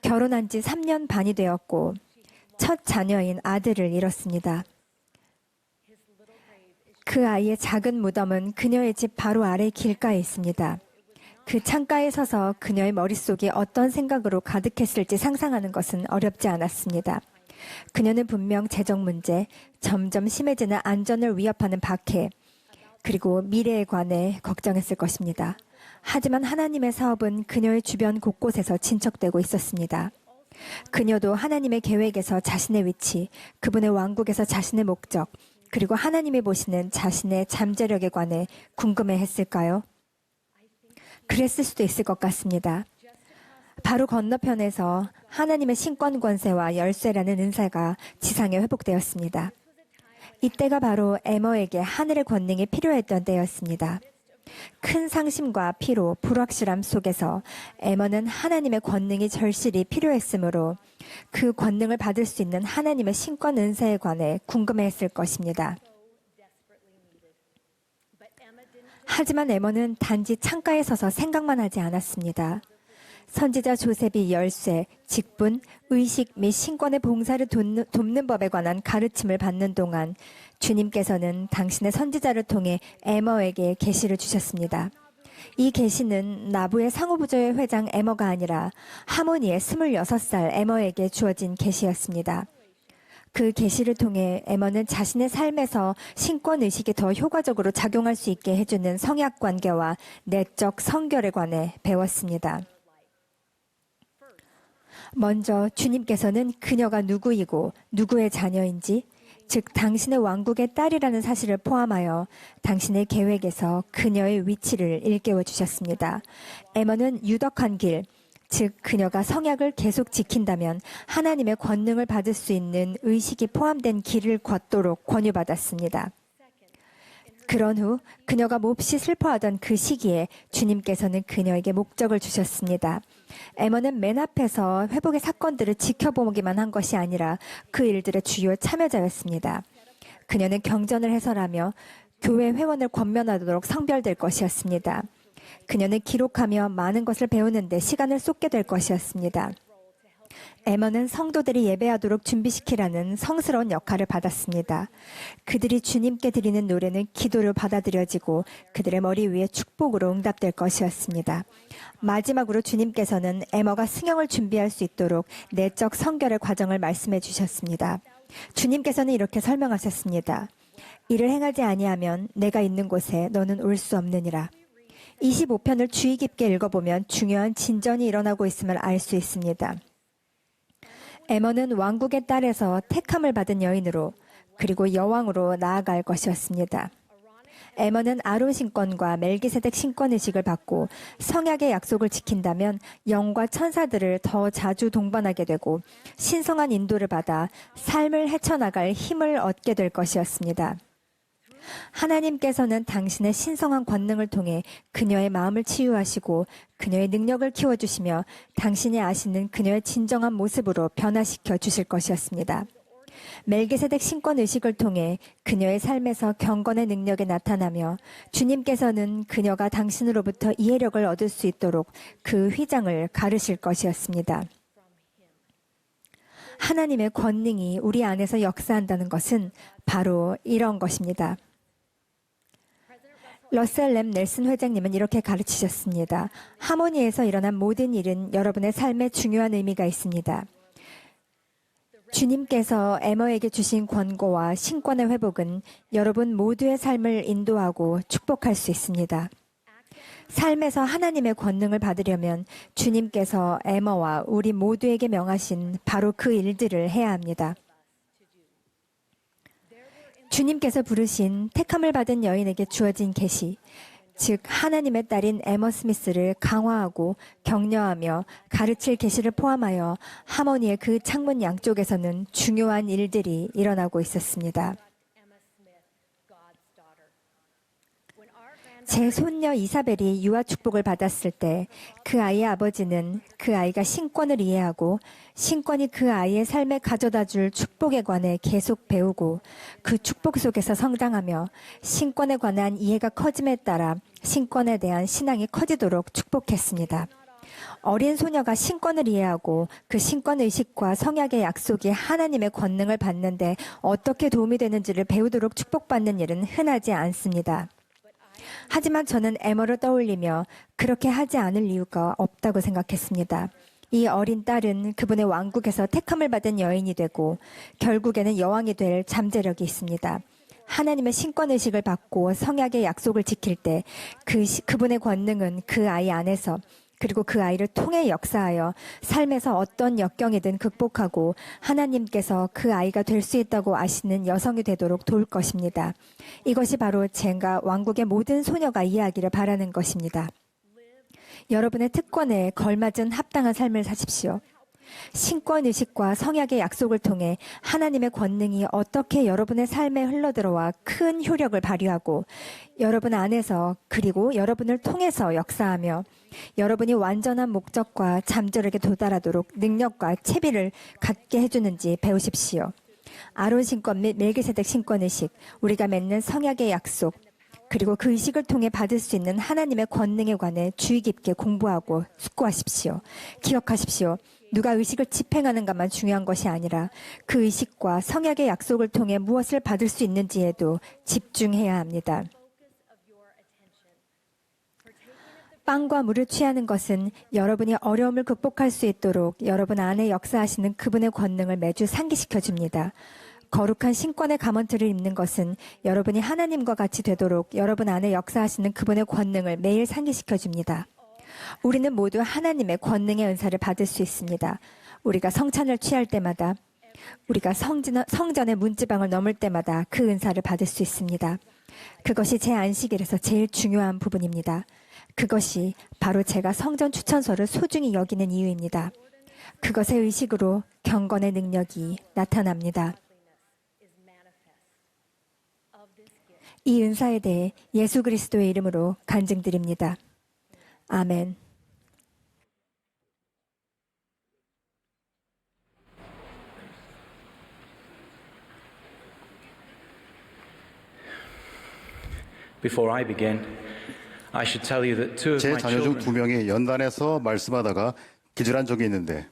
결혼한 지 3년 반이 되었고 첫 자녀인 아들을 잃었습니다. 그 아이의 작은 무덤은 그녀의 집 바로 아래 길가에 있습니다. 그 창가에 서서 그녀의 머릿속이 어떤 생각으로 가득했을지 상상하는 것은 어렵지 않았습니다. 그녀는 분명 재정 문제, 점점 심해지는 안전을 위협하는 박해, 그리고 미래에 관해 걱정했을 것입니다. 하지만 하나님의 사업은 그녀의 주변 곳곳에서 진척되고 있었습니다. 그녀도 하나님의 계획에서 자신의 위치, 그분의 왕국에서 자신의 목적, 그리고 하나님이 보시는 자신의 잠재력에 관해 궁금해했을까요? 그랬을 수도 있을 것 같습니다. 바로 건너편에서 하나님의 신권 권세와 열쇠라는 은사가 지상에 회복되었습니다. 이때가 바로 에머에게 하늘의 권능이 필요했던 때였습니다. 큰 상심과 피로, 불확실함 속에서 에머는 하나님의 권능이 절실히 필요했으므로 그 권능을 받을 수 있는 하나님의 신권 은사에 관해 궁금해했을 것입니다. 하지만 에머는 단지 창가에 서서 생각만 하지 않았습니다. 선지자 조셉이 열쇠, 직분, 의식 및 신권의 봉사를 돕는 법에 관한 가르침을 받는 동안 주님께서는 당신의 선지자를 통해 에머에게 계시를 주셨습니다. 이 계시는 나부의 상호부조의 회장 에머가 아니라 하모니의 26살 에머에게 주어진 계시였습니다. 그 계시를 통해 에머는 자신의 삶에서 신권 의식이 더 효과적으로 작용할 수 있게 해주는 성약 관계와 내적 성결에 관해 배웠습니다. 먼저 주님께서는 그녀가 누구이고 누구의 자녀인지, 즉 당신의 왕국의 딸이라는 사실을 포함하여 당신의 계획에서 그녀의 위치를 일깨워 주셨습니다. 에머는 유덕한 길, 즉 그녀가 성약을 계속 지킨다면 하나님의 권능을 받을 수 있는 의식이 포함된 길을 걷도록 권유받았습니다. 그런 후 그녀가 몹시 슬퍼하던 그 시기에 주님께서는 그녀에게 목적을 주셨습니다. 에머는 맨 앞에서 회복의 사건들을 지켜보기만 한 것이 아니라 그 일들의 주요 참여자였습니다. 그녀는 경전을 해설하며 교회 회원을 권면하도록 성별될 것이었습니다. 그녀는 기록하며 많은 것을 배우는데 시간을 쏟게 될 것이었습니다. 에머는 성도들이 예배하도록 준비시키라는 성스러운 역할을 받았습니다. 그들이 주님께 드리는 노래는 기도로 받아들여지고 그들의 머리 위에 축복으로 응답될 것이었습니다. 마지막으로 주님께서는 에머가 승영을 준비할 수 있도록 내적 성결의 과정을 말씀해 주셨습니다. 주님께서는 이렇게 설명하셨습니다. 이를 행하지 아니하면 내가 있는 곳에 너는 올 수 없느니라. 25편을 주의 깊게 읽어보면 중요한 진전이 일어나고 있음을 알 수 있습니다. 에머는 왕국의 딸에서 택함을 받은 여인으로 그리고 여왕으로 나아갈 것이었습니다. 에머는 아론 신권과 멜기세덱 신권 의식을 받고 성약의 약속을 지킨다면 영과 천사들을 더 자주 동반하게 되고 신성한 인도를 받아 삶을 헤쳐나갈 힘을 얻게 될 것이었습니다. 하나님께서는 당신의 신성한 권능을 통해 그녀의 마음을 치유하시고 그녀의 능력을 키워주시며 당신이 아시는 그녀의 진정한 모습으로 변화시켜 주실 것이었습니다. 멜기세덱 신권 의식을 통해 그녀의 삶에서 경건의 능력이 나타나며 주님께서는 그녀가 당신으로부터 이해력을 얻을 수 있도록 그 휘장을 가르실 것이었습니다. 하나님의 권능이 우리 안에서 역사한다는 것은 바로 이런 것입니다. 러셀 램 넬슨 회장님은 이렇게 가르치셨습니다. 하모니에서 일어난 모든 일은 여러분의 삶에 중요한 의미가 있습니다. 주님께서 에머에게 주신 권고와 신권의 회복은 여러분 모두의 삶을 인도하고 축복할 수 있습니다. 삶에서 하나님의 권능을 받으려면 주님께서 에머와 우리 모두에게 명하신 바로 그 일들을 해야 합니다. 주님께서 부르신 택함을 받은 여인에게 주어진 계시, 즉 하나님의 딸인 에머 스미스를 강화하고 격려하며 가르칠 계시를 포함하여 하모니의 그 창문 양쪽에서는 중요한 일들이 일어나고 있었습니다. 제 손녀 이사벨이 유아 축복을 받았을 때 그 아이의 아버지는 그 아이가 신권을 이해하고 신권이 그 아이의 삶에 가져다 줄 축복에 관해 계속 배우고 그 축복 속에서 성장하며 신권에 관한 이해가 커짐에 따라 신권에 대한 신앙이 커지도록 축복했습니다. 어린 소녀가 신권을 이해하고 그 신권 의식과 성약의 약속이 하나님의 권능을 받는데 어떻게 도움이 되는지를 배우도록 축복받는 일은 흔하지 않습니다. 하지만 저는 에머를 떠올리며 그렇게 하지 않을 이유가 없다고 생각했습니다. 이 어린 딸은 그분의 왕국에서 택함을 받은 여인이 되고 결국에는 여왕이 될 잠재력이 있습니다. 하나님의 신권의식을 받고 성약의 약속을 지킬 때 그분의 권능은 그 아이 안에서 그리고 그 아이를 통해 역사하여 삶에서 어떤 역경이든 극복하고 하나님께서 그 아이가 될 수 있다고 아시는 여성이 되도록 도울 것입니다. 이것이 바로 제가 왕국의 모든 소녀가 이해하기를 바라는 것입니다. 여러분의 특권에 걸맞은 합당한 삶을 사십시오. 신권의식과 성약의 약속을 통해 하나님의 권능이 어떻게 여러분의 삶에 흘러들어와 큰 효력을 발휘하고 여러분 안에서 그리고 여러분을 통해서 역사하며 여러분이 완전한 목적과 잠재력에 도달하도록 능력과 채비를 갖게 해주는지 배우십시오. 아론 신권 및 멜기세덱 신권의식, 우리가 맺는 성약의 약속, 그리고 그 의식을 통해 받을 수 있는 하나님의 권능에 관해 주의 깊게 공부하고 숙고하십시오. 기억하십시오. 누가 의식을 집행하는가만 중요한 것이 아니라 그 의식과 성약의 약속을 통해 무엇을 받을 수 있는지에도 집중해야 합니다. 빵과 물을 취하는 것은 여러분이 어려움을 극복할 수 있도록 여러분 안에 역사하시는 그분의 권능을 매주 상기시켜 줍니다. 거룩한 신권의 가먼트를 입는 것은 여러분이 하나님과 같이 되도록 여러분 안에 역사하시는 그분의 권능을 매일 상기시켜 줍니다. 우리는 모두 하나님의 권능의 은사를 받을 수 있습니다. 우리가 성찬을 취할 때마다, 우리가 성전의 문지방을 넘을 때마다 그 은사를 받을 수 있습니다. 그것이 제 안식일에서 제일 중요한 부분입니다. 그것이 바로 제가 성전 추천서를 소중히 여기는 이유입니다. 그것의 의식으로 경건의 능력이 나타납니다. 이 은사에 대해 예수 그리스도의 이름으로 간증드립니다. 아멘. Before I begin, I should tell you that two of 제 my 자녀 중 children 2명이 연단에서 말씀하다가 기절한 적이 있는데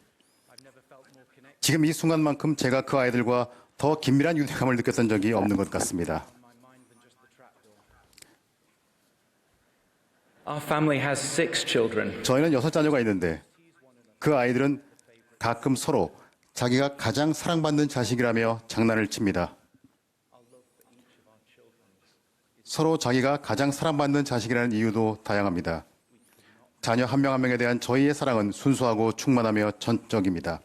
지금 이 순간만큼 제가 그 아이들과 더 긴밀한 유대감을 느꼈던 적이 없는 것 같습니다. Our family has 6 children. 저희는 6자녀가 있는데 그 아이들은 가끔 서로 자기가 가장 사랑받는 자식이라며 장난을 칩니다. 서로 자기가 가장 사랑받는 자식이라는 이유도 다양합니다. 자녀 한 명 한 명에 대한 저희의 사랑은 순수하고 충만하며 전적입니다.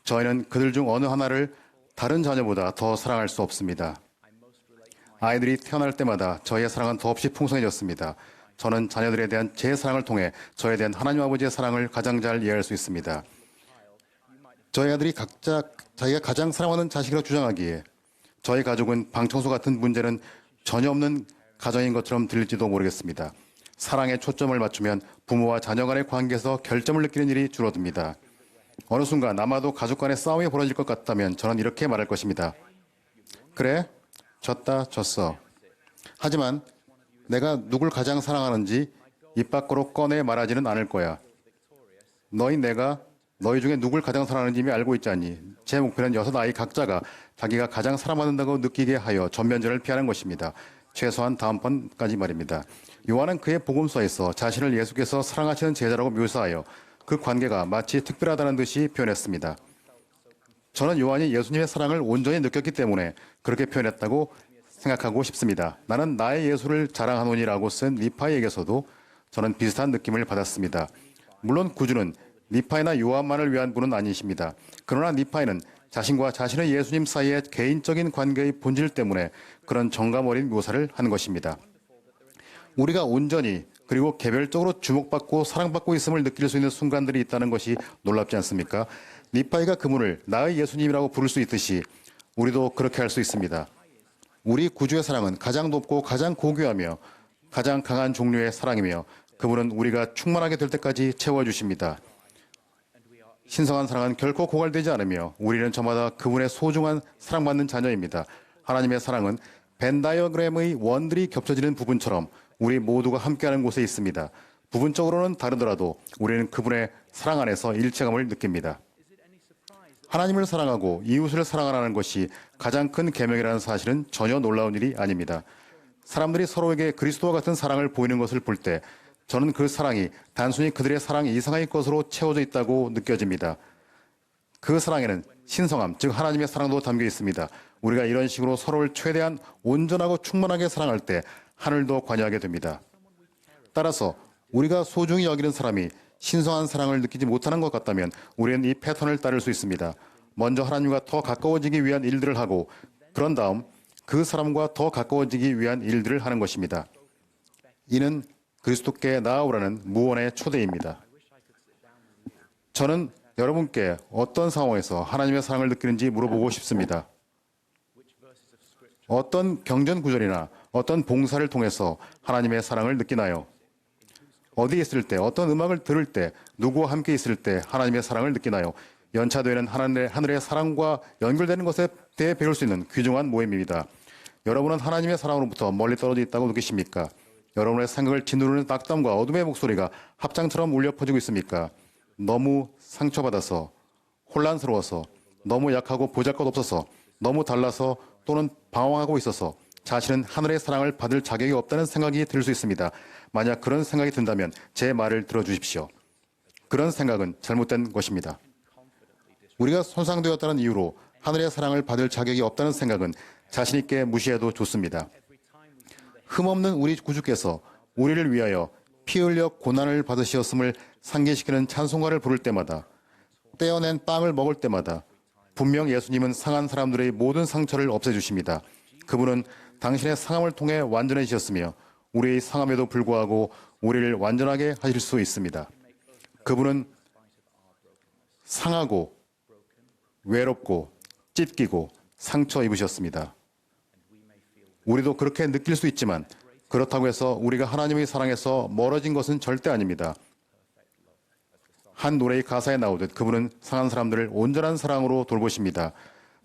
저희는 그들 중 어느 하나를 다른 자녀보다 더 사랑할 수 없습니다. 아이들이 태어날 때마다 저희의 사랑은 더없이 풍성해졌습니다. 저는 자녀들에 대한 제 사랑을 통해 저에 대한 하나님 아버지의 사랑을 가장 잘 이해할 수 있습니다. 저희 아들이 각자 자기가 가장 사랑하는 자식이라고 주장하기에 저희 가족은 방청소 같은 문제는 전혀 없는 가정인 것처럼 들릴지도 모르겠습니다. 사랑에 초점을 맞추면 부모와 자녀 간의 관계에서 결점을 느끼는 일이 줄어듭니다. 어느 순간 아마도 가족 간의 싸움이 벌어질 것 같다면 저는 이렇게 말할 것입니다. 그래, 졌어. 하지만 내가 누굴 가장 사랑하는지 입 밖으로 꺼내 말하지는 않을 거야. 내가 너희 중에 누굴 가장 사랑하는지 이미 알고 있지 않니? 제 목표는 6아이 각자가 자기가 가장 사랑받는다고 느끼게 하여 전면전을 피하는 것입니다. 최소한 다음번까지 말입니다. 요한은 그의 복음서에서 자신을 예수께서 사랑하시는 제자라고 묘사하여 그 관계가 마치 특별하다는 듯이 표현했습니다. 저는 요한이 예수님의 사랑을 온전히 느꼈기 때문에 그렇게 표현했다고 생각하고 싶습니다. 나는 나의 예수를 자랑하노니라고 쓴 니파이에게서도 저는 비슷한 느낌을 받았습니다. 물론 구주는 니파이나 요한만을 위한 분은 아니십니다. 그러나 니파이는 자신과 자신의 예수님 사이의 개인적인 관계의 본질 때문에 그런 정감 어린 묘사를 한 것입니다. 우리가 온전히 그리고 개별적으로 주목받고 사랑받고 있음을 느낄 수 있는 순간들이 있다는 것이 놀랍지 않습니까? 니파이가 그분을 나의 예수님이라고 부를 수 있듯이 우리도 그렇게 할 수 있습니다. 우리 구주의 사랑은 가장 높고 가장 고귀하며 가장 강한 종류의 사랑이며 그분은 우리가 충만하게 될 때까지 채워주십니다. 신성한 사랑은 결코 고갈되지 않으며 우리는 저마다 그분의 소중한 사랑받는 자녀입니다. 하나님의 사랑은 벤 다이어그램의 원들이 겹쳐지는 부분처럼 우리 모두가 함께하는 곳에 있습니다. 부분적으로는 다르더라도 우리는 그분의 사랑 안에서 일체감을 느낍니다. 하나님을 사랑하고 이웃을 사랑하라는 것이 가장 큰 계명이라는 사실은 전혀 놀라운 일이 아닙니다. 사람들이 서로에게 그리스도와 같은 사랑을 보이는 것을 볼 때 저는 그 사랑이 단순히 그들의 사랑 이상의 것으로 채워져 있다고 느껴집니다. 그 사랑에는 신성함, 즉 하나님의 사랑도 담겨 있습니다. 우리가 이런 식으로 서로를 최대한 온전하고 충만하게 사랑할 때 하늘도 관여하게 됩니다. 따라서 우리가 소중히 여기는 사람이 신성한 사랑을 느끼지 못하는 것 같다면 우리는 이 패턴을 따를 수 있습니다. 먼저 하나님과 더 가까워지기 위한 일들을 하고 그런 다음 그 사람과 더 가까워지기 위한 일들을 하는 것입니다. 이는 그리스도께 나아오라는 무언의 초대입니다. 저는 여러분께 어떤 상황에서 하나님의 사랑을 느끼는지 물어보고 싶습니다. 어떤 경전 구절이나 어떤 봉사를 통해서 하나님의 사랑을 느끼나요? 어디 있을 때, 어떤 음악을 들을 때, 누구와 함께 있을 때 하나님의 사랑을 느끼나요? 연차되는 하늘의 사랑과 연결되는 것에 대해 배울 수 있는 귀중한 모임입니다. 여러분은 하나님의 사랑으로부터 멀리 떨어져 있다고 느끼십니까? 여러분의 생각을 짓누르는 낙담과 어둠의 목소리가 합장처럼 울려 퍼지고 있습니까? 너무 상처받아서, 혼란스러워서, 너무 약하고 보잘것없어서, 너무 달라서 또는 방황하고 있어서 자신은 하늘의 사랑을 받을 자격이 없다는 생각이 들 수 있습니다. 만약 그런 생각이 든다면 제 말을 들어주십시오. 그런 생각은 잘못된 것입니다. 우리가 손상되었다는 이유로 하늘의 사랑을 받을 자격이 없다는 생각은 자신 있게 무시해도 좋습니다. 흠없는 우리 구주께서 우리를 위하여 피 흘려 고난을 받으셨음을 상기시키는 찬송가를 부를 때마다, 떼어낸 빵을 먹을 때마다 분명 예수님은 상한 사람들의 모든 상처를 없애주십니다. 그분은 당신의 상함을 통해 완전해지셨으며 우리의 상함에도 불구하고 우리를 완전하게 하실 수 있습니다. 그분은 상하고 외롭고 찢기고 상처 입으셨습니다. 우리도 그렇게 느낄 수 있지만 그렇다고 해서 우리가 하나님의 사랑에서 멀어진 것은 절대 아닙니다. 한 노래의 가사에 나오듯 그분은 상한 사람들을 온전한 사랑으로 돌보십니다.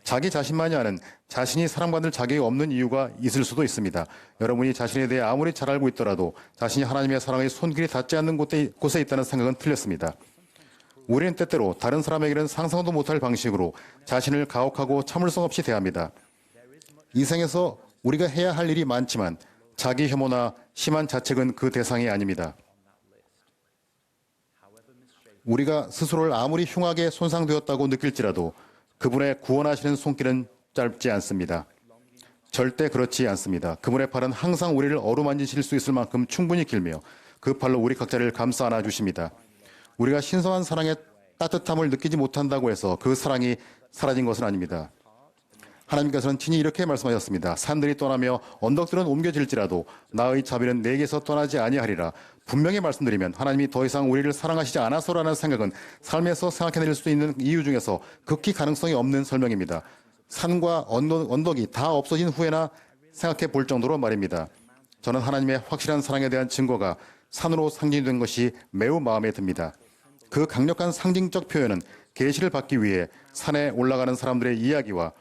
자기 자신만이 아는 자신이 사랑받을 자격이 없는 이유가 있을 수도 있습니다. 여러분이 자신에 대해 아무리 잘 알고 있더라도 자신이 하나님의 사랑의 손길이 닿지 않는 곳에 있다는 생각은 틀렸습니다. 우리는 때때로 다른 사람에게는 상상도 못할 방식으로 자신을 가혹하고 참을성 없이 대합니다. 이 생에서 우리가 해야 할 일이 많지만 자기 혐오나 심한 자책은 그 대상이 아닙니다. 우리가 스스로를 아무리 흉하게 손상되었다고 느낄지라도 그분의 구원하시는 손길은 짧지 않습니다. 절대 그렇지 않습니다. 그분의 팔은 항상 우리를 어루만지실 수 있을 만큼 충분히 길며 그 팔로 우리 각자를 감싸 안아 주십니다. 우리가 신성한 사랑의 따뜻함을 느끼지 못한다고 해서 그 사랑이 사라진 것은 아닙니다. 하나님께서는 친히 이렇게 말씀하셨습니다. 산들이 떠나며 언덕들은 옮겨질지라도 나의 자비는 내게서 떠나지 아니하리라. 분명히 말씀드리면 하나님이 더 이상 우리를 사랑하시지 않아서라는 생각은 삶에서 생각해낼 수 있는 이유 중에서 극히 가능성이 없는 설명입니다. 산과 언덕이 다 없어진 후에나 생각해 볼 정도로 말입니다. 저는 하나님의 확실한 사랑에 대한 증거가 산으로 상징된 것이 매우 마음에 듭니다. 그 강력한 상징적 표현은 계시를 받기 위해 산에 올라가는 사람들의 이야기와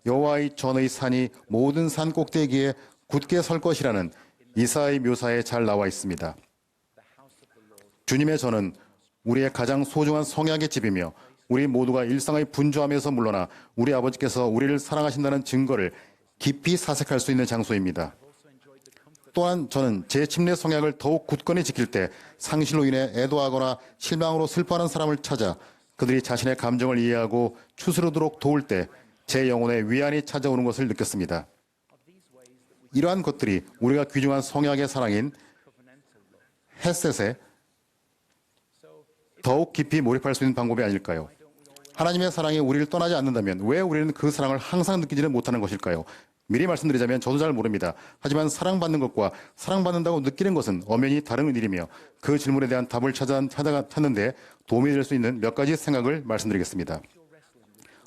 여호와의 전의 산이 모든 산 꼭대기에 굳게 설 것이라는 이사야의 묘사에 잘 나와 있습니다. 주님의 전은 우리의 가장 소중한 성약의 집이며 우리 모두가 일상의 분주함에서 물러나 우리 아버지께서 우리를 사랑하신다는 증거를 깊이 사색할 수 있는 장소입니다. 또한 저는 제 침례 성약을 더욱 굳건히 지킬 때 상실로 인해 애도하거나 실망으로 슬퍼하는 사람을 찾아 그들이 자신의 감정을 이해하고 추스르도록 도울 때 제 영혼에 위안이 찾아오는 것을 느꼈습니다. 이러한 것들이 우리가 귀중한 성약의 사랑인 햇셋에 더욱 깊이 몰입할 수 있는 방법이 아닐까요? 하나님의 사랑이 우리를 떠나지 않는다면 왜 우리는 그 사랑을 항상 느끼지는 못하는 것일까요? 미리 말씀드리자면 저도 잘 모릅니다. 하지만 사랑받는 것과 사랑받는다고 느끼는 것은 엄연히 다른 일이며 그 질문에 대한 답을 찾는데 도움이 될 수 있는 몇 가지 생각을 말씀드리겠습니다.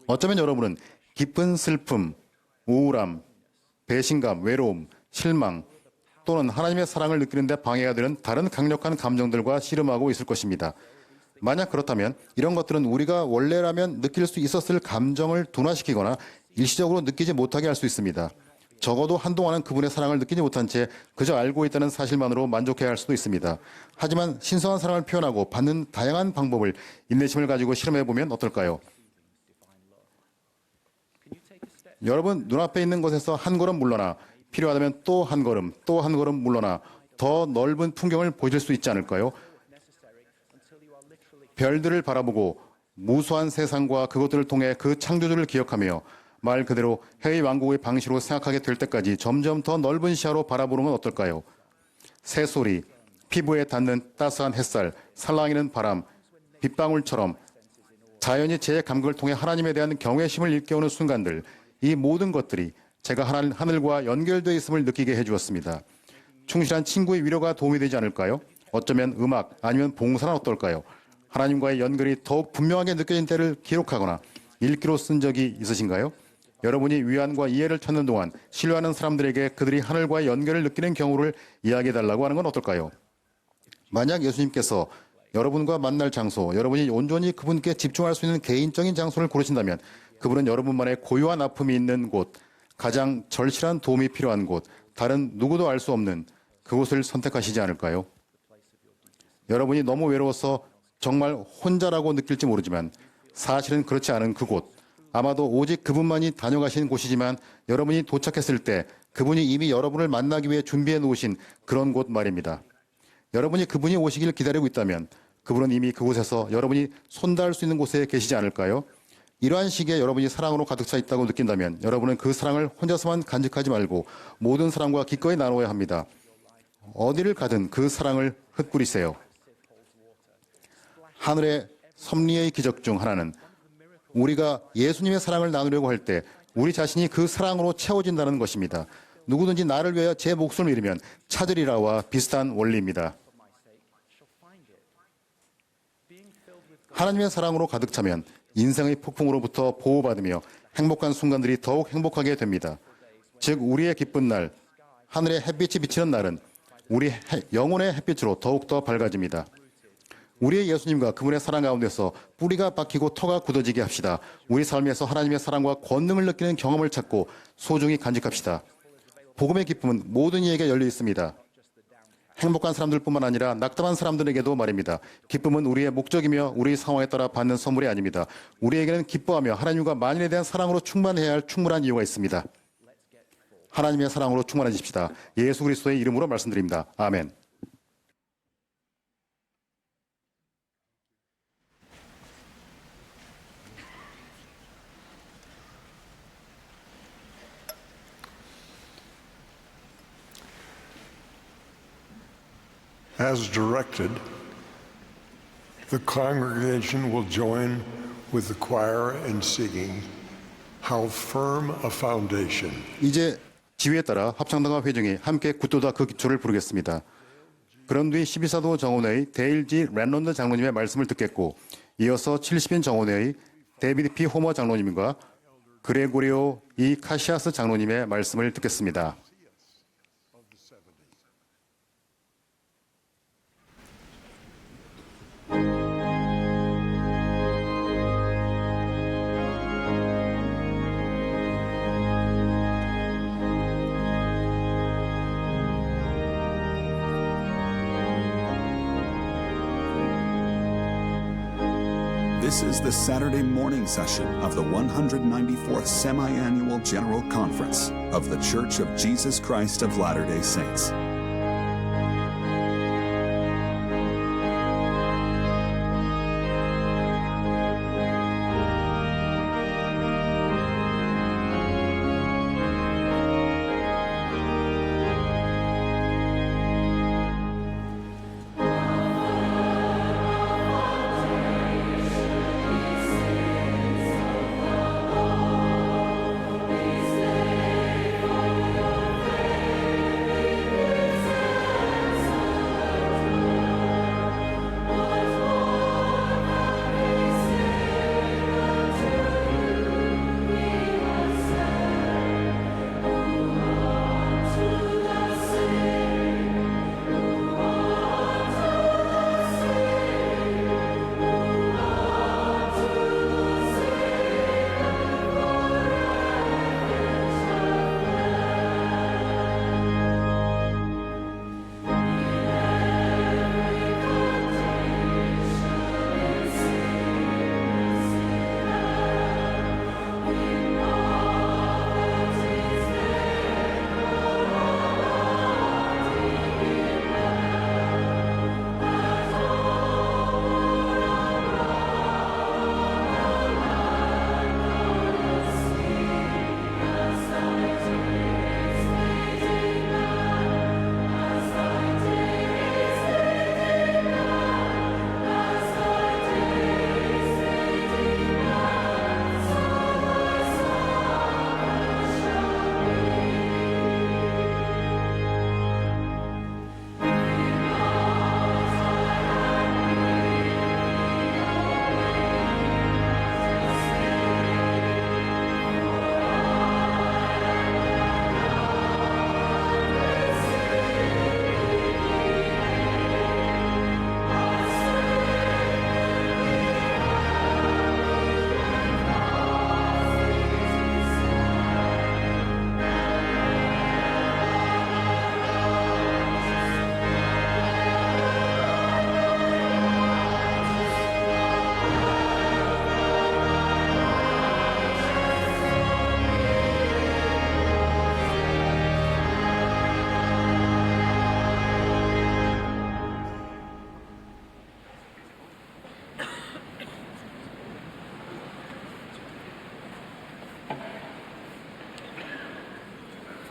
어쩌면 여러분은 깊은 슬픔, 우울함, 배신감, 외로움, 실망 또는 하나님의 사랑을 느끼는 데 방해가 되는 다른 강력한 감정들과 씨름하고 있을 것입니다. 만약 그렇다면 이런 것들은 우리가 원래라면 느낄 수 있었을 감정을 둔화시키거나 일시적으로 느끼지 못하게 할 수 있습니다. 적어도 한동안은 그분의 사랑을 느끼지 못한 채 그저 알고 있다는 사실만으로 만족해야 할 수도 있습니다. 하지만 신성한 사랑을 표현하고 받는 다양한 방법을 인내심을 가지고 실험해보면 어떨까요? 여러분 눈앞에 있는 곳에서 한 걸음 물러나 필요하다면 또 한 걸음, 또 한 걸음 물러나 더 넓은 풍경을 보실 수 있지 않을까요? 별들을 바라보고 무수한 세상과 그것들을 통해 그 창조주를 기억하며 말 그대로 해의 왕국의 방식으로 생각하게 될 때까지 점점 더 넓은 시야로 바라보는 건 어떨까요? 새소리, 피부에 닿는 따스한 햇살, 살랑이는 바람, 빗방울처럼 자연이 제 감각을 통해 하나님에 대한 경외심을 일깨우는 순간들, 이 모든 것들이 제가 하늘과 연결되어 있음을 느끼게 해주었습니다. 충실한 친구의 위로가 도움이 되지 않을까요? 어쩌면 음악 아니면 봉사는 어떨까요? 하나님과의 연결이 더욱 분명하게 느껴진 때를 기록하거나 일기로 쓴 적이 있으신가요? 여러분이 위안과 이해를 찾는 동안 신뢰하는 사람들에게 그들이 하늘과의 연결을 느끼는 경우를 이야기해달라고 하는 건 어떨까요? 만약 예수님께서 여러분과 만날 장소, 여러분이 온전히 그분께 집중할 수 있는 개인적인 장소를 고르신다면 그분은 여러분만의 고유한 아픔이 있는 곳, 가장 절실한 도움이 필요한 곳, 다른 누구도 알 수 없는 그곳을 선택하시지 않을까요? 여러분이 너무 외로워서 정말 혼자라고 느낄지 모르지만 사실은 그렇지 않은 그곳, 아마도 오직 그분만이 다녀가신 곳이지만 여러분이 도착했을 때 그분이 이미 여러분을 만나기 위해 준비해 놓으신 그런 곳 말입니다. 여러분이 그분이 오시길 기다리고 있다면 그분은 이미 그곳에서 여러분이 손닿을 수 있는 곳에 계시지 않을까요? 이러한 시기에 여러분이 사랑으로 가득 차 있다고 느낀다면 여러분은 그 사랑을 혼자서만 간직하지 말고 모든 사람과 기꺼이 나누어야 합니다. 어디를 가든 그 사랑을 흩뿌리세요. 하늘의 섭리의 기적 중 하나는 우리가 예수님의 사랑을 나누려고 할 때 우리 자신이 그 사랑으로 채워진다는 것입니다. 누구든지 나를 위하여 제 목숨을 잃으면 찾으리라와 비슷한 원리입니다. 하나님의 사랑으로 가득 차면 인생의 폭풍으로부터 보호받으며 행복한 순간들이 더욱 행복하게 됩니다. 즉 우리의 기쁜 날, 하늘에 햇빛이 비치는 날은 우리 영혼의 햇빛으로 더욱더 밝아집니다. 우리의 예수님과 그분의 사랑 가운데서 뿌리가 박히고 터가 굳어지게 합시다. 우리 삶에서 하나님의 사랑과 권능을 느끼는 경험을 찾고 소중히 간직합시다. 복음의 기쁨은 모든 이에게 열려 있습니다. 행복한 사람들뿐만 아니라 낙담한 사람들에게도 말입니다. 기쁨은 우리의 목적이며 우리 상황에 따라 받는 선물이 아닙니다. 우리에게는 기뻐하며 하나님과 만인에 대한 사랑으로 충만해야 할 충분한 이유가 있습니다. 하나님의 사랑으로 충만해집시다. 예수 그리스도의 이름으로 말씀드립니다. 아멘. As directed, the congregation will join with the choir in singing How Firm a Foundation. 이제 지휘에 따라 합창단과 회중이 함께 굳도다 그 기초를 부르겠습니다. 그런 뒤 12사도 정원회의 데일지 랜런드 장로님의 말씀을 듣겠고 이어서 70인 정원회의 데이비드 P. 호머 장로님과 그레고리오 E. 카시아스 장로님의 말씀을 듣겠습니다. This is the Saturday morning session of the 194th Semi-Annual General Conference of the Church of Jesus Christ of Latter-day Saints.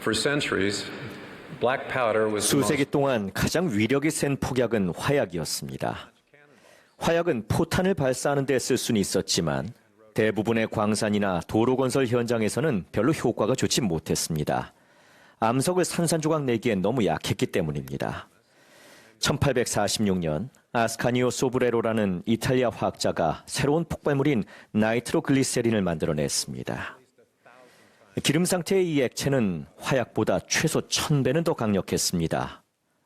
For centuries, black powder was the 수세기 most 동안 가장 위력이 센 폭약은 화약이었습니다. 화약은 포탄을 발사하는 데 쓸 수는 있었지만 대부분의 광산이나 도로 건설 현장에서는 별로 효과가 좋지 못했습니다. 암석을 산산조각 내기엔 너무 약했기 때문입니다. 1846년 아스카니오 소브레로라는 이탈리아 화학자가 새로운 폭발물인 나이트로글리세린을 만들어냈습니다. 기름 상태의 이 액체는 화약보다 최소 1000배는 더 강력했습니다.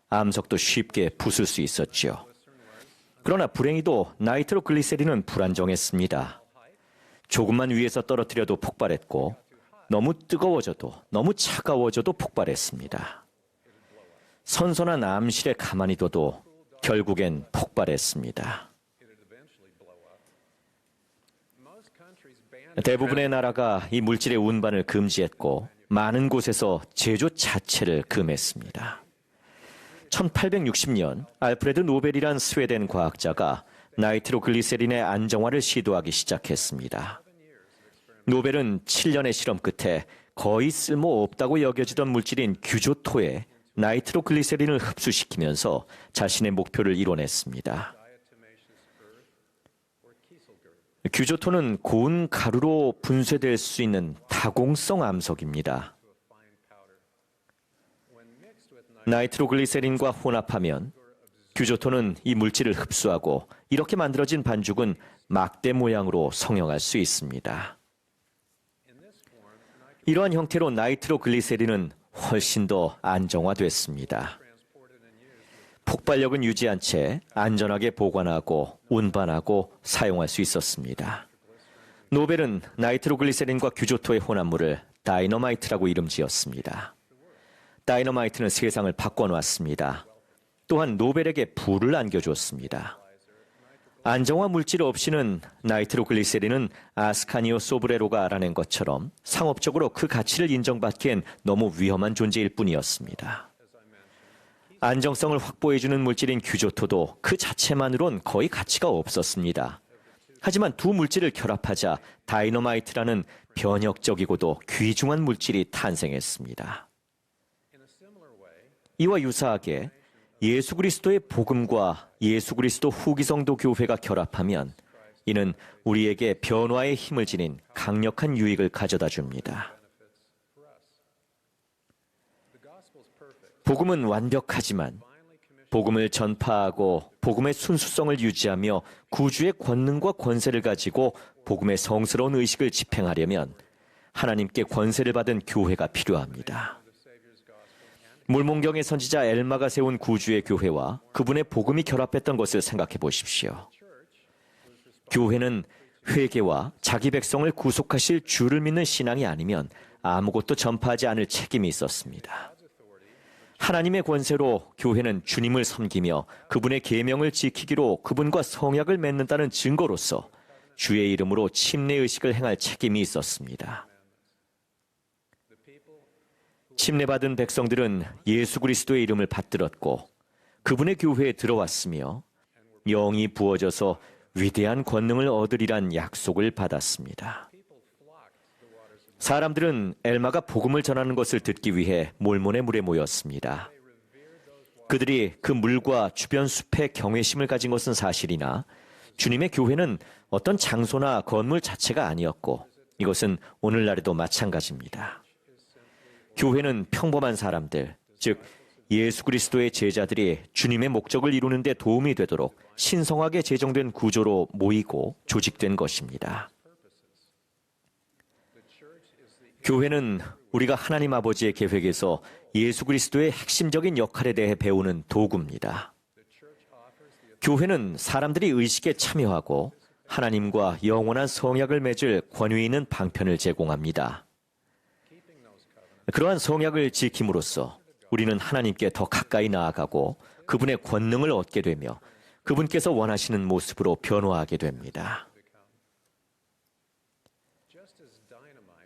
암석도 쉽게 부술 수 있었죠. 그러나 불행히도 나이트로글리세린은 불안정했습니다. 조금만 위에서 떨어뜨려도 폭발했고 너무 뜨거워져도 너무 차가워져도 폭발했습니다. 선선한 암실에 가만히 둬도 결국엔 폭발했습니다. 대부분의 나라가 이 물질의 운반을 금지했고 많은 곳에서 제조 자체를 금했습니다. 1860년 알프레드 노벨이란 스웨덴 과학자가 나이트로글리세린의 안정화를 시도하기 시작했습니다. 노벨은 7년의 실험 끝에 거의 쓸모없다고 여겨지던 물질인 규조토에 나이트로글리세린을 흡수시키면서 자신의 목표를 이뤄냈습니다. 규조토는 고운 가루로 분쇄될 수 있는 다공성 암석입니다. 나이트로글리세린과 혼합하면 규조토는 이 물질을 흡수하고 이렇게 만들어진 반죽은 막대 모양으로 성형할 수 있습니다. 이러한 형태로 나이트로글리세린은 훨씬 더 안정화됐습니다. 폭발력은 유지한 채 안전하게 보관하고 운반하고 사용할 수 있었습니다. 노벨은 나이트로글리세린과 규조토의 혼합물을 다이너마이트라고 이름 지었습니다. 다이너마이트는 세상을 바꿔놓았습니다. 또한 노벨에게 부를 안겨주었습니다. 안정화 물질 없이는 나이트로글리세린은 아스카니오 소브레로가 알아낸 것처럼 상업적으로 그 가치를 인정받기엔 너무 위험한 존재일 뿐이었습니다. 안정성을 확보해주는 물질인 규조토도 그 자체만으론 거의 가치가 없었습니다. 하지만 두 물질을 결합하자 다이너마이트라는 변혁적이고도 귀중한 물질이 탄생했습니다. 이와 유사하게 예수 그리스도의 복음과 예수 그리스도 후기 성도 교회가 결합하면 이는 우리에게 변화의 힘을 지닌 강력한 유익을 가져다 줍니다. 복음은 완벽하지만 복음을 전파하고 복음의 순수성을 유지하며 구주의 권능과 권세를 가지고 복음의 성스러운 의식을 집행하려면 하나님께 권세를 받은 교회가 필요합니다. 물몽경의 선지자 엘마가 세운 구주의 교회와 그분의 복음이 결합했던 것을 생각해 보십시오. 교회는 회개와 자기 백성을 구속하실 주를 믿는 신앙이 아니면 아무것도 전파하지 않을 책임이 있었습니다. 하나님의 권세로 교회는 주님을 섬기며 그분의 계명을 지키기로 그분과 성약을 맺는다는 증거로서 주의 이름으로 침례의식을 행할 책임이 있었습니다. 침례받은 백성들은 예수 그리스도의 이름을 받들었고 그분의 교회에 들어왔으며 영이 부어져서 위대한 권능을 얻으리란 약속을 받았습니다. 사람들은 엘마가 복음을 전하는 것을 듣기 위해 몰몬의 물에 모였습니다. 그들이 그 물과 주변 숲에 경외심을 가진 것은 사실이나 주님의 교회는 어떤 장소나 건물 자체가 아니었고 이것은 오늘날에도 마찬가지입니다. 교회는 평범한 사람들, 즉 예수 그리스도의 제자들이 주님의 목적을 이루는 데 도움이 되도록 신성하게 제정된 구조로 모이고 조직된 것입니다. 교회는 우리가 하나님 아버지의 계획에서 예수 그리스도의 핵심적인 역할에 대해 배우는 도구입니다. 교회는 사람들이 의식에 참여하고 하나님과 영원한 성약을 맺을 권위 있는 방편을 제공합니다. 그러한 성약을 지킴으로써 우리는 하나님께 더 가까이 나아가고 그분의 권능을 얻게 되며 그분께서 원하시는 모습으로 변화하게 됩니다.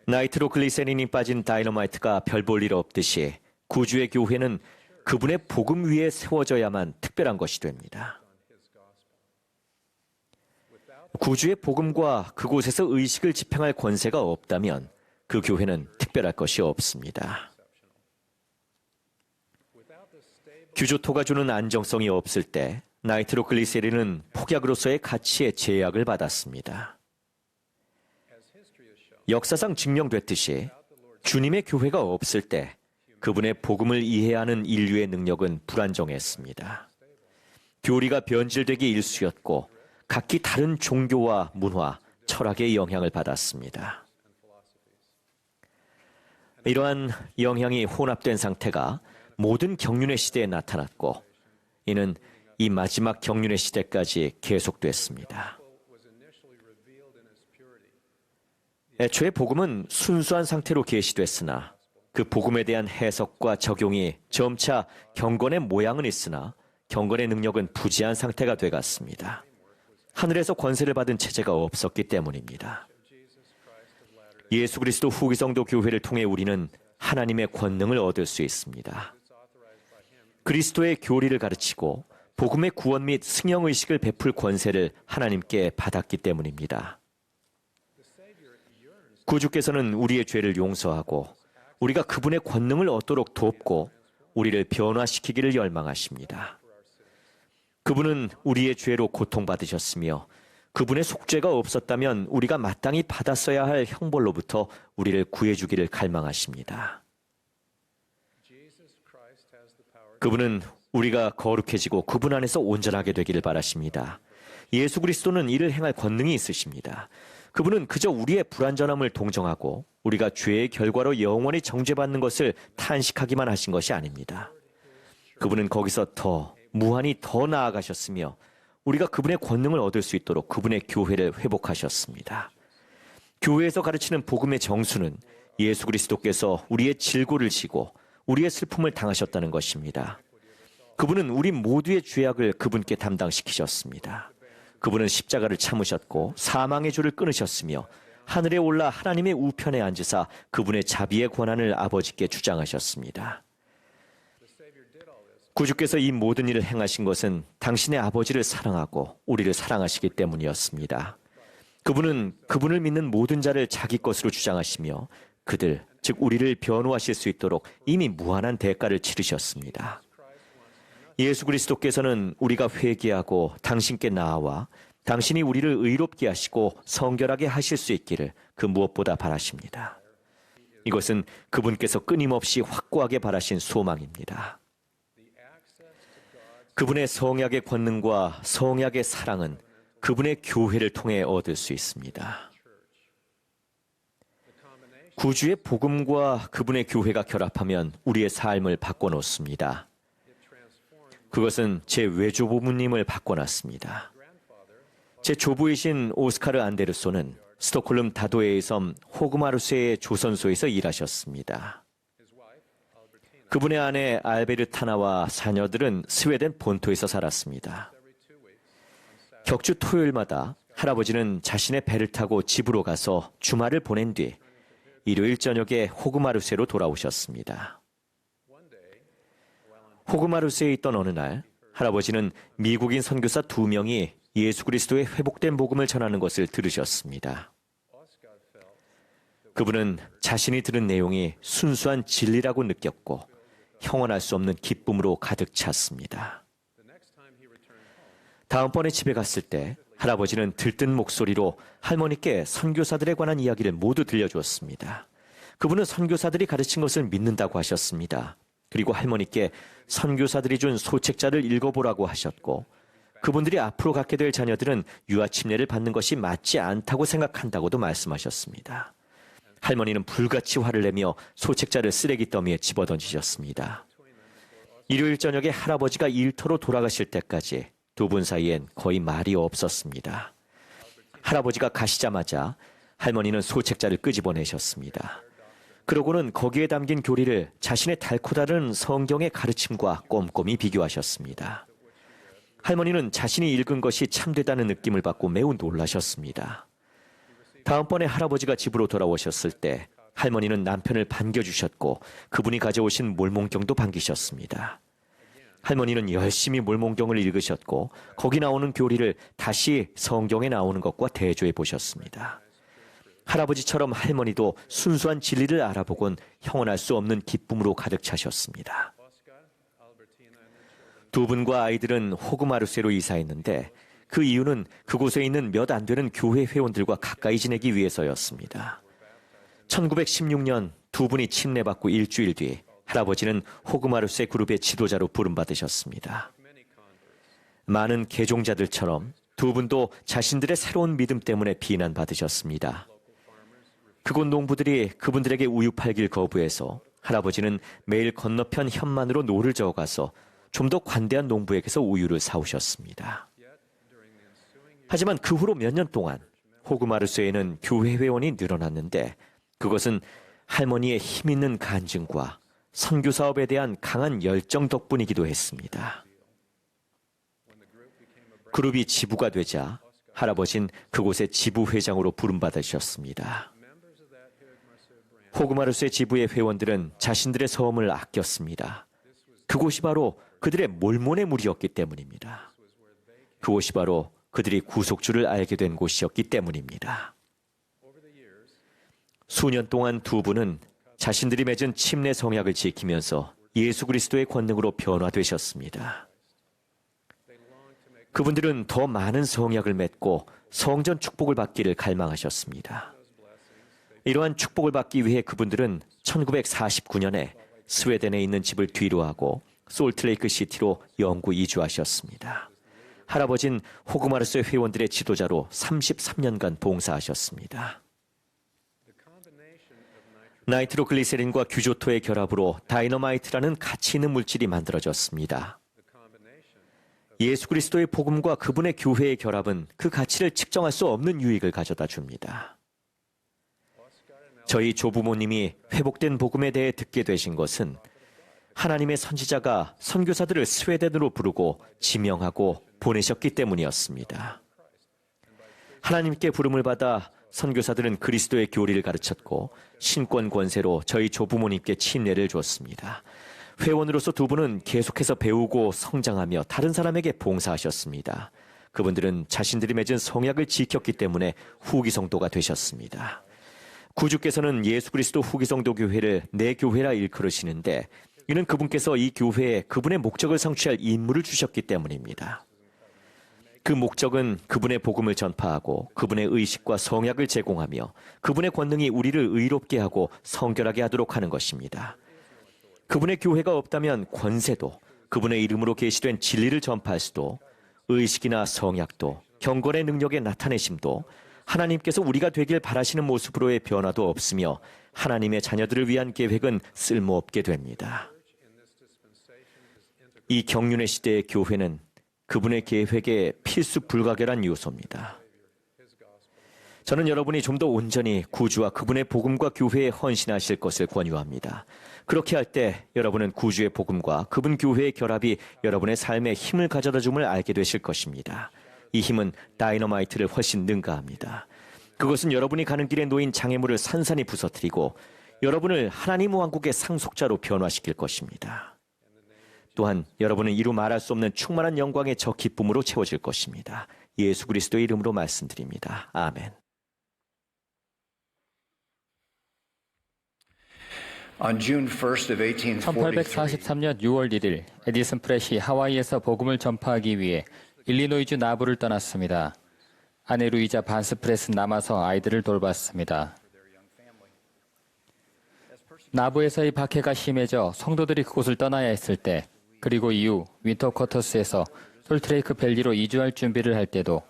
나이트로글리세린이 빠진 다이너마이트가 별 볼 일 없듯이 구주의 교회는 그분의 복음 위에 세워져야만 특별한 것이 됩니다. 구주의 복음과 그곳에서 의식을 집행할 권세가 없다면 그 교회는 특별할 것이 없습니다. 규조토가 주는 안정성이 없을 때 나이트로글리세린은 폭약으로서의 가치에 제약을 받았습니다. 역사상 증명됐듯이 주님의 교회가 없을 때 그분의 복음을 이해하는 인류의 능력은 불안정했습니다. 교리가 변질되기 일쑤였고 각기 다른 종교와 문화, 철학의 영향을 받았습니다. 이러한 영향이 혼합된 상태가 모든 경륜의 시대에 나타났고 이는 이 마지막 경륜의 시대까지 계속됐습니다. 애초에 복음은 순수한 상태로 계시됐으나 그 복음에 대한 해석과 적용이 점차 경건의 모양은 있으나 경건의 능력은 부재한 상태가 돼갔습니다. 하늘에서 권세를 받은 체제가 없었기 때문입니다. 예수 그리스도 후기 성도 교회를 통해 우리는 하나님의 권능을 얻을 수 있습니다. 그리스도의 교리를 가르치고 복음의 구원 및 승영의식을 베풀 권세를 하나님께 받았기 때문입니다. 구주께서는 우리의 죄를 용서하고 우리가 그분의 권능을 얻도록 돕고 우리를 변화시키기를 열망하십니다. 그분은 우리의 죄로 고통받으셨으며 그분의 속죄가 없었다면 우리가 마땅히 받았어야 할 형벌로부터 우리를 구해주기를 갈망하십니다. 그분은 우리가 거룩해지고 그분 안에서 온전하게 되기를 바라십니다. 예수 그리스도는 이를 행할 권능이 있으십니다. 그분은 그저 우리의 불완전함을 동정하고 우리가 죄의 결과로 영원히 정죄받는 것을 탄식하기만 하신 것이 아닙니다. 그분은 거기서 무한히 더 나아가셨으며 우리가 그분의 권능을 얻을 수 있도록 그분의 교회를 회복하셨습니다. 교회에서 가르치는 복음의 정수는 예수 그리스도께서 우리의 질고를 지고 우리의 슬픔을 당하셨다는 것입니다. 그분은 우리 모두의 죄악을 그분께 담당시키셨습니다. 그분은 십자가를 참으셨고 사망의 줄을 끊으셨으며 하늘에 올라 하나님의 우편에 앉으사 그분의 자비의 권한을 아버지께 주장하셨습니다. 구주께서 이 모든 일을 행하신 것은 당신의 아버지를 사랑하고 우리를 사랑하시기 때문이었습니다. 그분은 그분을 믿는 모든 자를 자기 것으로 주장하시며 그들, 즉 우리를 변호하실 수 있도록 이미 무한한 대가를 치르셨습니다. 예수 그리스도께서는 우리가 회개하고 당신께 나아와 당신이 우리를 의롭게 하시고 성결하게 하실 수 있기를 그 무엇보다 바라십니다. 이것은 그분께서 끊임없이 확고하게 바라신 소망입니다. 그분의 성약의 권능과 성약의 사랑은 그분의 교회를 통해 얻을 수 있습니다. 구주의 복음과 그분의 교회가 결합하면 우리의 삶을 바꿔놓습니다. 그것은 제 외조부모님을 바꿔놨습니다. 제 조부이신 오스카르 안데르소는 스톡홀름 다도해의 섬 호그마루스의 조선소에서 일하셨습니다. 그분의 아내 알베르타나와 자녀들은 스웨덴 본토에서 살았습니다. 격주 토요일마다 할아버지는 자신의 배를 타고 집으로 가서 주말을 보낸 뒤 일요일 저녁에 호그마루스로 돌아오셨습니다. 호그마루스에 있던 어느 날 할아버지는 미국인 선교사 2명이 예수 그리스도의 회복된 복음을 전하는 것을 들으셨습니다. 그분은 자신이 들은 내용이 순수한 진리라고 느꼈고 형언할 수 없는 기쁨으로 가득 찼습니다. 다음번에 집에 갔을 때 할아버지는 들뜬 목소리로 할머니께 선교사들에 관한 이야기를 모두 들려주었습니다. 그분은 선교사들이 가르친 것을 믿는다고 하셨습니다. 그리고 할머니께 선교사들이 준 소책자를 읽어보라고 하셨고 그분들이 앞으로 갖게 될 자녀들은 유아침례를 받는 것이 맞지 않다고 생각한다고도 말씀하셨습니다. 할머니는 불같이 화를 내며 소책자를 쓰레기 더미에 집어던지셨습니다. 일요일 저녁에 할아버지가 일터로 돌아가실 때까지 두 분 사이엔 거의 말이 없었습니다. 할아버지가 가시자마자 할머니는 소책자를 끄집어내셨습니다. 그러고는 거기에 담긴 교리를 자신의 달코 다른 성경의 가르침과 꼼꼼히 비교하셨습니다. 할머니는 자신이 읽은 것이 참되다는 느낌을 받고 매우 놀라셨습니다. 다음번에 할아버지가 집으로 돌아오셨을 때 할머니는 남편을 반겨주셨고 그분이 가져오신 몰몬경도 반기셨습니다. 할머니는 열심히 몰몬경을 읽으셨고 거기 나오는 교리를 다시 성경에 나오는 것과 대조해 보셨습니다. 할아버지처럼 할머니도 순수한 진리를 알아보곤 형언할 수 없는 기쁨으로 가득 차셨습니다. 두 분과 아이들은 호그마루스로 이사했는데 그 이유는 그곳에 있는 몇 안 되는 교회 회원들과 가까이 지내기 위해서였습니다. 1916년 두 분이 침례받고 일주일 뒤 할아버지는 호그마루스의 그룹의 지도자로 부름받으셨습니다. 많은 개종자들처럼 두 분도 자신들의 새로운 믿음 때문에 비난받으셨습니다. 그곳 농부들이 그분들에게 우유 팔길 거부해서 할아버지는 매일 건너편 현만으로 노를 저어가서 좀 더 관대한 농부에게서 우유를 사오셨습니다. 하지만 그 후로 몇 년 동안 호그마루스에는 교회 회원이 늘어났는데 그것은 할머니의 힘있는 간증과 선교 사업에 대한 강한 열정 덕분이기도 했습니다. 그룹이 지부가 되자 할아버지는 그곳의 지부 회장으로 부름받으셨습니다. 호그마루스의 지부의 회원들은 자신들의 섬을 아꼈습니다. 그곳이 바로 그들의 몰몬의 무리였기 때문입니다. 그곳이 바로 그들이 구속주를 알게 된 곳이었기 때문입니다. 수년 동안 두 분은 자신들이 맺은 침례 성약을 지키면서 예수 그리스도의 권능으로 변화되셨습니다. 그분들은 더 많은 성약을 맺고 성전 축복을 받기를 갈망하셨습니다. 이러한 축복을 받기 위해 그분들은 1949년에 스웨덴에 있는 집을 뒤로하고 솔트레이크 시티로 영구 이주하셨습니다. 할아버진 호그마르스 회원들의 지도자로 33년간 봉사하셨습니다. 나이트로글리세린과 규조토의 결합으로 다이너마이트라는 가치 있는 물질이 만들어졌습니다. 예수 그리스도의 복음과 그분의 교회의 결합은 그 가치를 측정할 수 없는 유익을 가져다 줍니다. 저희 조부모님이 회복된 복음에 대해 듣게 되신 것은 하나님의 선지자가 선교사들을 스웨덴으로 부르고 지명하고 보내셨기 때문이었습니다. 하나님께 부름을 받아 선교사들은 그리스도의 교리를 가르쳤고 신권 권세로 저희 조부모님께 친례를 주었습니다. 회원으로서 두 분은 계속해서 배우고 성장하며 다른 사람에게 봉사하셨습니다. 그분들은 자신들이 맺은 성약을 지켰기 때문에 후기 성도가 되셨습니다. 구주께서는 예수 그리스도 후기 성도 교회를 내 교회라 일컬으시는데 이는 그분께서 이 교회에 그분의 목적을 성취할 임무를 주셨기 때문입니다. 그 목적은 그분의 복음을 전파하고 그분의 의식과 성약을 제공하며 그분의 권능이 우리를 의롭게 하고 성결하게 하도록 하는 것입니다. 그분의 교회가 없다면 권세도, 그분의 이름으로 계시된 진리를 전파할 수도, 의식이나 성약도, 경건의 능력의 나타내심도, 하나님께서 우리가 되길 바라시는 모습으로의 변화도 없으며 하나님의 자녀들을 위한 계획은 쓸모없게 됩니다. 이 경륜의 시대의 교회는 그분의 계획의 필수 불가결한 요소입니다. 저는 여러분이 좀 더 온전히 구주와 그분의 복음과 교회에 헌신하실 것을 권유합니다. 그렇게 할 때 여러분은 구주의 복음과 그분 교회의 결합이 여러분의 삶에 힘을 가져다 줌을 알게 되실 것입니다. 이 힘은 다이너마이트를 훨씬 능가합니다. 그것은 여러분이 가는 길에 놓인 장애물을 산산히 부서뜨리고 여러분을 하나님 왕국의 상속자로 변화시킬 것입니다. 또한 여러분은 이루 말할 수 없는 충만한 영광의 저 기쁨으로 채워질 것입니다. 예수 그리스도의 이름으로 말씀드립니다. 아멘. On June 1st of 1843년 6월 1일 에디슨 프렛이 하와이에서 복음을 전파하기 위해 일리노이주 나부를 떠났습니다. 아내 루이자 반스 프렛은 남아서 아이들을 돌봤습니다. 나부에서의 박해가 심해져 성도들이 그곳을 떠나야 했을 때, 그리고 이후 윈터 쿼터스에서 솔트레이크 밸리로 이주할 준비를 할 때도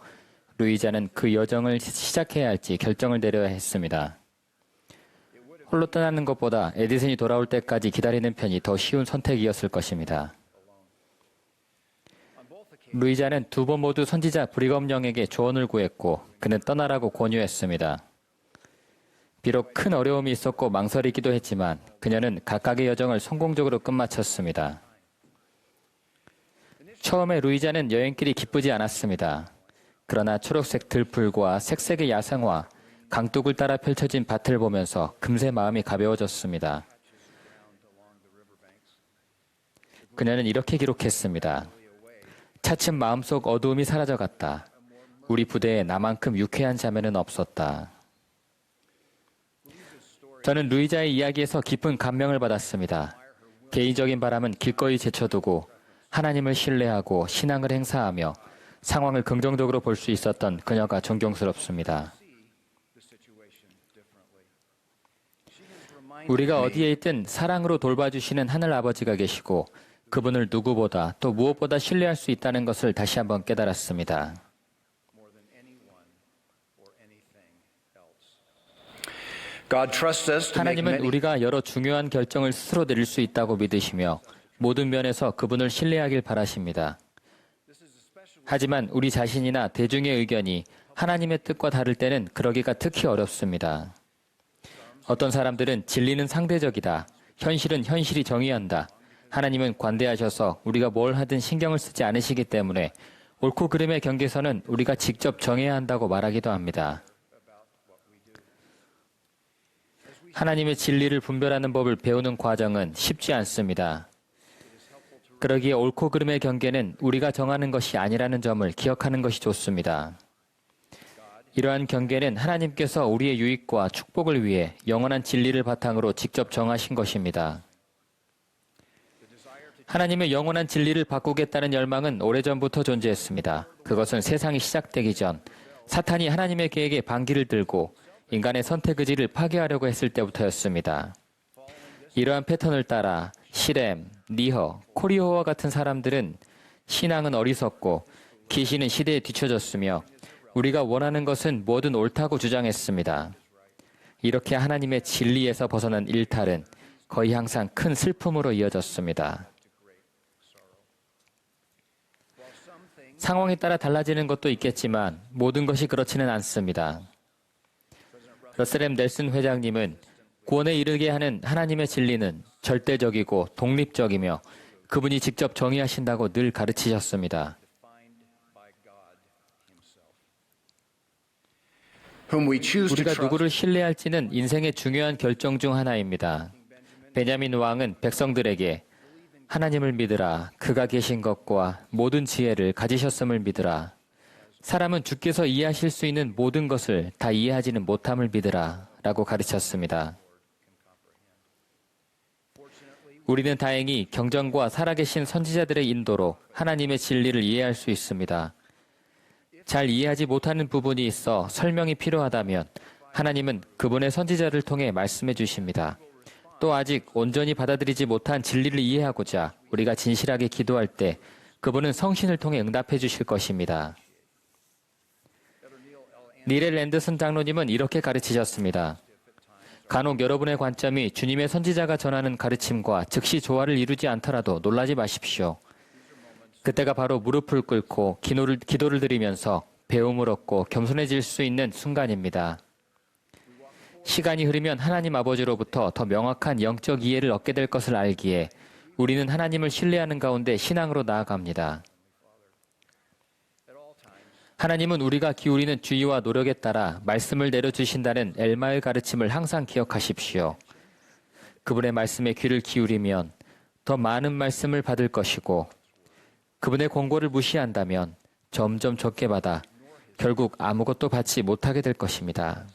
루이자는 그 여정을 시작해야 할지 결정을 내려야 했습니다. 홀로 떠나는 것보다 에디슨이 돌아올 때까지 기다리는 편이 더 쉬운 선택이었을 것입니다. 루이자는 두 번 모두 선지자 브리검 영에게 조언을 구했고 그는 떠나라고 권유했습니다. 비록 큰 어려움이 있었고 망설이기도 했지만 그녀는 각각의 여정을 성공적으로 끝마쳤습니다. 처음에 루이자는 여행길이 기쁘지 않았습니다. 그러나 초록색 들풀과 색색의 야생화, 강둑을 따라 펼쳐진 밭을 보면서 금세 마음이 가벼워졌습니다. 그녀는 이렇게 기록했습니다. 차츰 마음속 어두움이 사라져갔다. 우리 부대에 나만큼 유쾌한 자매는 없었다. 저는 루이자의 이야기에서 깊은 감명을 받았습니다. 개인적인 바람은 기꺼이 제쳐두고 하나님을 신뢰하고 신앙을 행사하며 상황을 긍정적으로 볼 수 있었던 그녀가 존경스럽습니다. 우리가 어디에 있든 사랑으로 돌봐주시는 하늘아버지가 계시고 그분을 누구보다 또 무엇보다 신뢰할 수 있다는 것을 다시 한번 깨달았습니다. 하나님은 우리가 여러 중요한 결정을 스스로 내릴 수 있다고 믿으시며 모든 면에서 그분을 신뢰하길 바라십니다. 하지만 우리 자신이나 대중의 의견이 하나님의 뜻과 다를 때는 그러기가 특히 어렵습니다. 어떤 사람들은 진리는 상대적이다. 현실은 현실이 정의한다. 하나님은 관대하셔서 우리가 뭘 하든 신경을 쓰지 않으시기 때문에 옳고 그름의 경계선은 우리가 직접 정해야 한다고 말하기도 합니다. 하나님의 진리를 분별하는 법을 배우는 과정은 쉽지 않습니다. 그러기에 옳고 그름의 경계는 우리가 정하는 것이 아니라는 점을 기억하는 것이 좋습니다. 이러한 경계는 하나님께서 우리의 유익과 축복을 위해 영원한 진리를 바탕으로 직접 정하신 것입니다. 하나님의 영원한 진리를 바꾸겠다는 열망은 오래전부터 존재했습니다. 그것은 세상이 시작되기 전 사탄이 하나님의 계획에 반기를 들고 인간의 선택 의지를 파괴하려고 했을 때부터였습니다. 이러한 패턴을 따라 시렘, 니허, 코리호와 같은 사람들은 신앙은 어리석고 기신은 시대에 뒤처졌으며 우리가 원하는 것은 뭐든 옳다고 주장했습니다. 이렇게 하나님의 진리에서 벗어난 일탈은 거의 항상 큰 슬픔으로 이어졌습니다. 상황에 따라 달라지는 것도 있겠지만 모든 것이 그렇지는 않습니다. 러셀 M. 넬슨 회장님은 구원에 이르게 하는 하나님의 진리는 절대적이고 독립적이며 그분이 직접 정의하신다고 늘 가르치셨습니다. 우리가 누구를 신뢰할지는 인생의 중요한 결정 중 하나입니다. 베냐민 왕은 백성들에게 하나님을 믿으라. 그가 계신 것과 모든 지혜를 가지셨음을 믿으라. 사람은 주께서 이해하실 수 있는 모든 것을 다 이해하지는 못함을 믿으라. 라고 가르쳤습니다. 우리는 다행히 경전과 살아계신 선지자들의 인도로 하나님의 진리를 이해할 수 있습니다. 잘 이해하지 못하는 부분이 있어 설명이 필요하다면 하나님은 그분의 선지자를 통해 말씀해 주십니다. 또 아직 온전히 받아들이지 못한 진리를 이해하고자 우리가 진실하게 기도할 때 그분은 성신을 통해 응답해 주실 것입니다. 니렐 앤더슨 장로님은 이렇게 가르치셨습니다. 간혹 여러분의 관점이 주님의 선지자가 전하는 가르침과 즉시 조화를 이루지 않더라도 놀라지 마십시오. 그때가 바로 무릎을 꿇고 기도를 드리면서 배움을 얻고 겸손해질 수 있는 순간입니다. 시간이 흐르면 하나님 아버지로부터 더 명확한 영적 이해를 얻게 될 것을 알기에 우리는 하나님을 신뢰하는 가운데 신앙으로 나아갑니다. 하나님은 우리가 기울이는 주의와 노력에 따라 말씀을 내려주신다는 엘마의 가르침을 항상 기억하십시오. 그분의 말씀에 귀를 기울이면 더 많은 말씀을 받을 것이고 그분의 권고를 무시한다면 점점 적게 받아 결국 아무것도 받지 못하게 될 것입니다.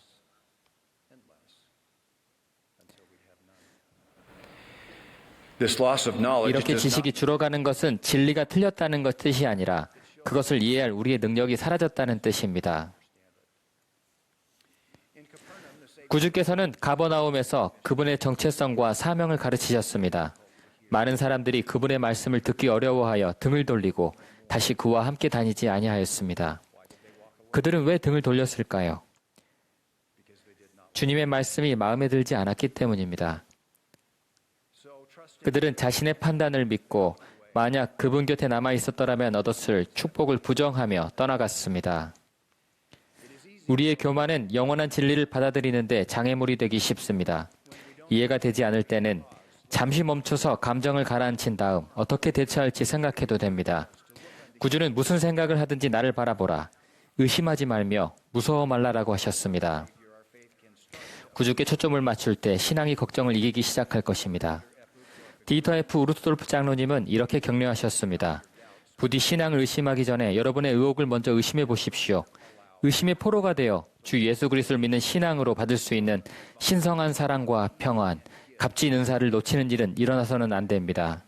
이렇게 지식이 줄어가는 것은 진리가 틀렸다는 것 뜻이 아니라 그것을 이해할 우리의 능력이 사라졌다는 뜻입니다. 구주께서는 가버나움에서 그분의 정체성과 사명을 가르치셨습니다. 많은 사람들이 그분의 말씀을 듣기 어려워하여 등을 돌리고 다시 그와 함께 다니지 아니하였습니다. 그들은 왜 등을 돌렸을까요? 주님의 말씀이 마음에 들지 않았기 때문입니다. 그들은 자신의 판단을 믿고 만약 그분 곁에 남아 있었더라면 얻었을 축복을 부정하며 떠나갔습니다. 우리의 교만은 영원한 진리를 받아들이는데 장애물이 되기 쉽습니다. 이해가 되지 않을 때는 잠시 멈춰서 감정을 가라앉힌 다음 어떻게 대처할지 생각해도 됩니다. 구주는 무슨 생각을 하든지 나를 바라보라. 의심하지 말며 무서워 말라라고 하셨습니다. 구주께 초점을 맞출 때 신앙이 걱정을 이기기 시작할 것입니다. 디터 F. 우르트돌프 장로님은 이렇게 격려하셨습니다. 부디 신앙을 의심하기 전에 여러분의 의혹을 먼저 의심해 보십시오. 의심의 포로가 되어 주 예수 그리스도를 믿는 신앙으로 받을 수 있는 신성한 사랑과 평안, 값진 은사를 놓치는 일은 일어나서는 안 됩니다.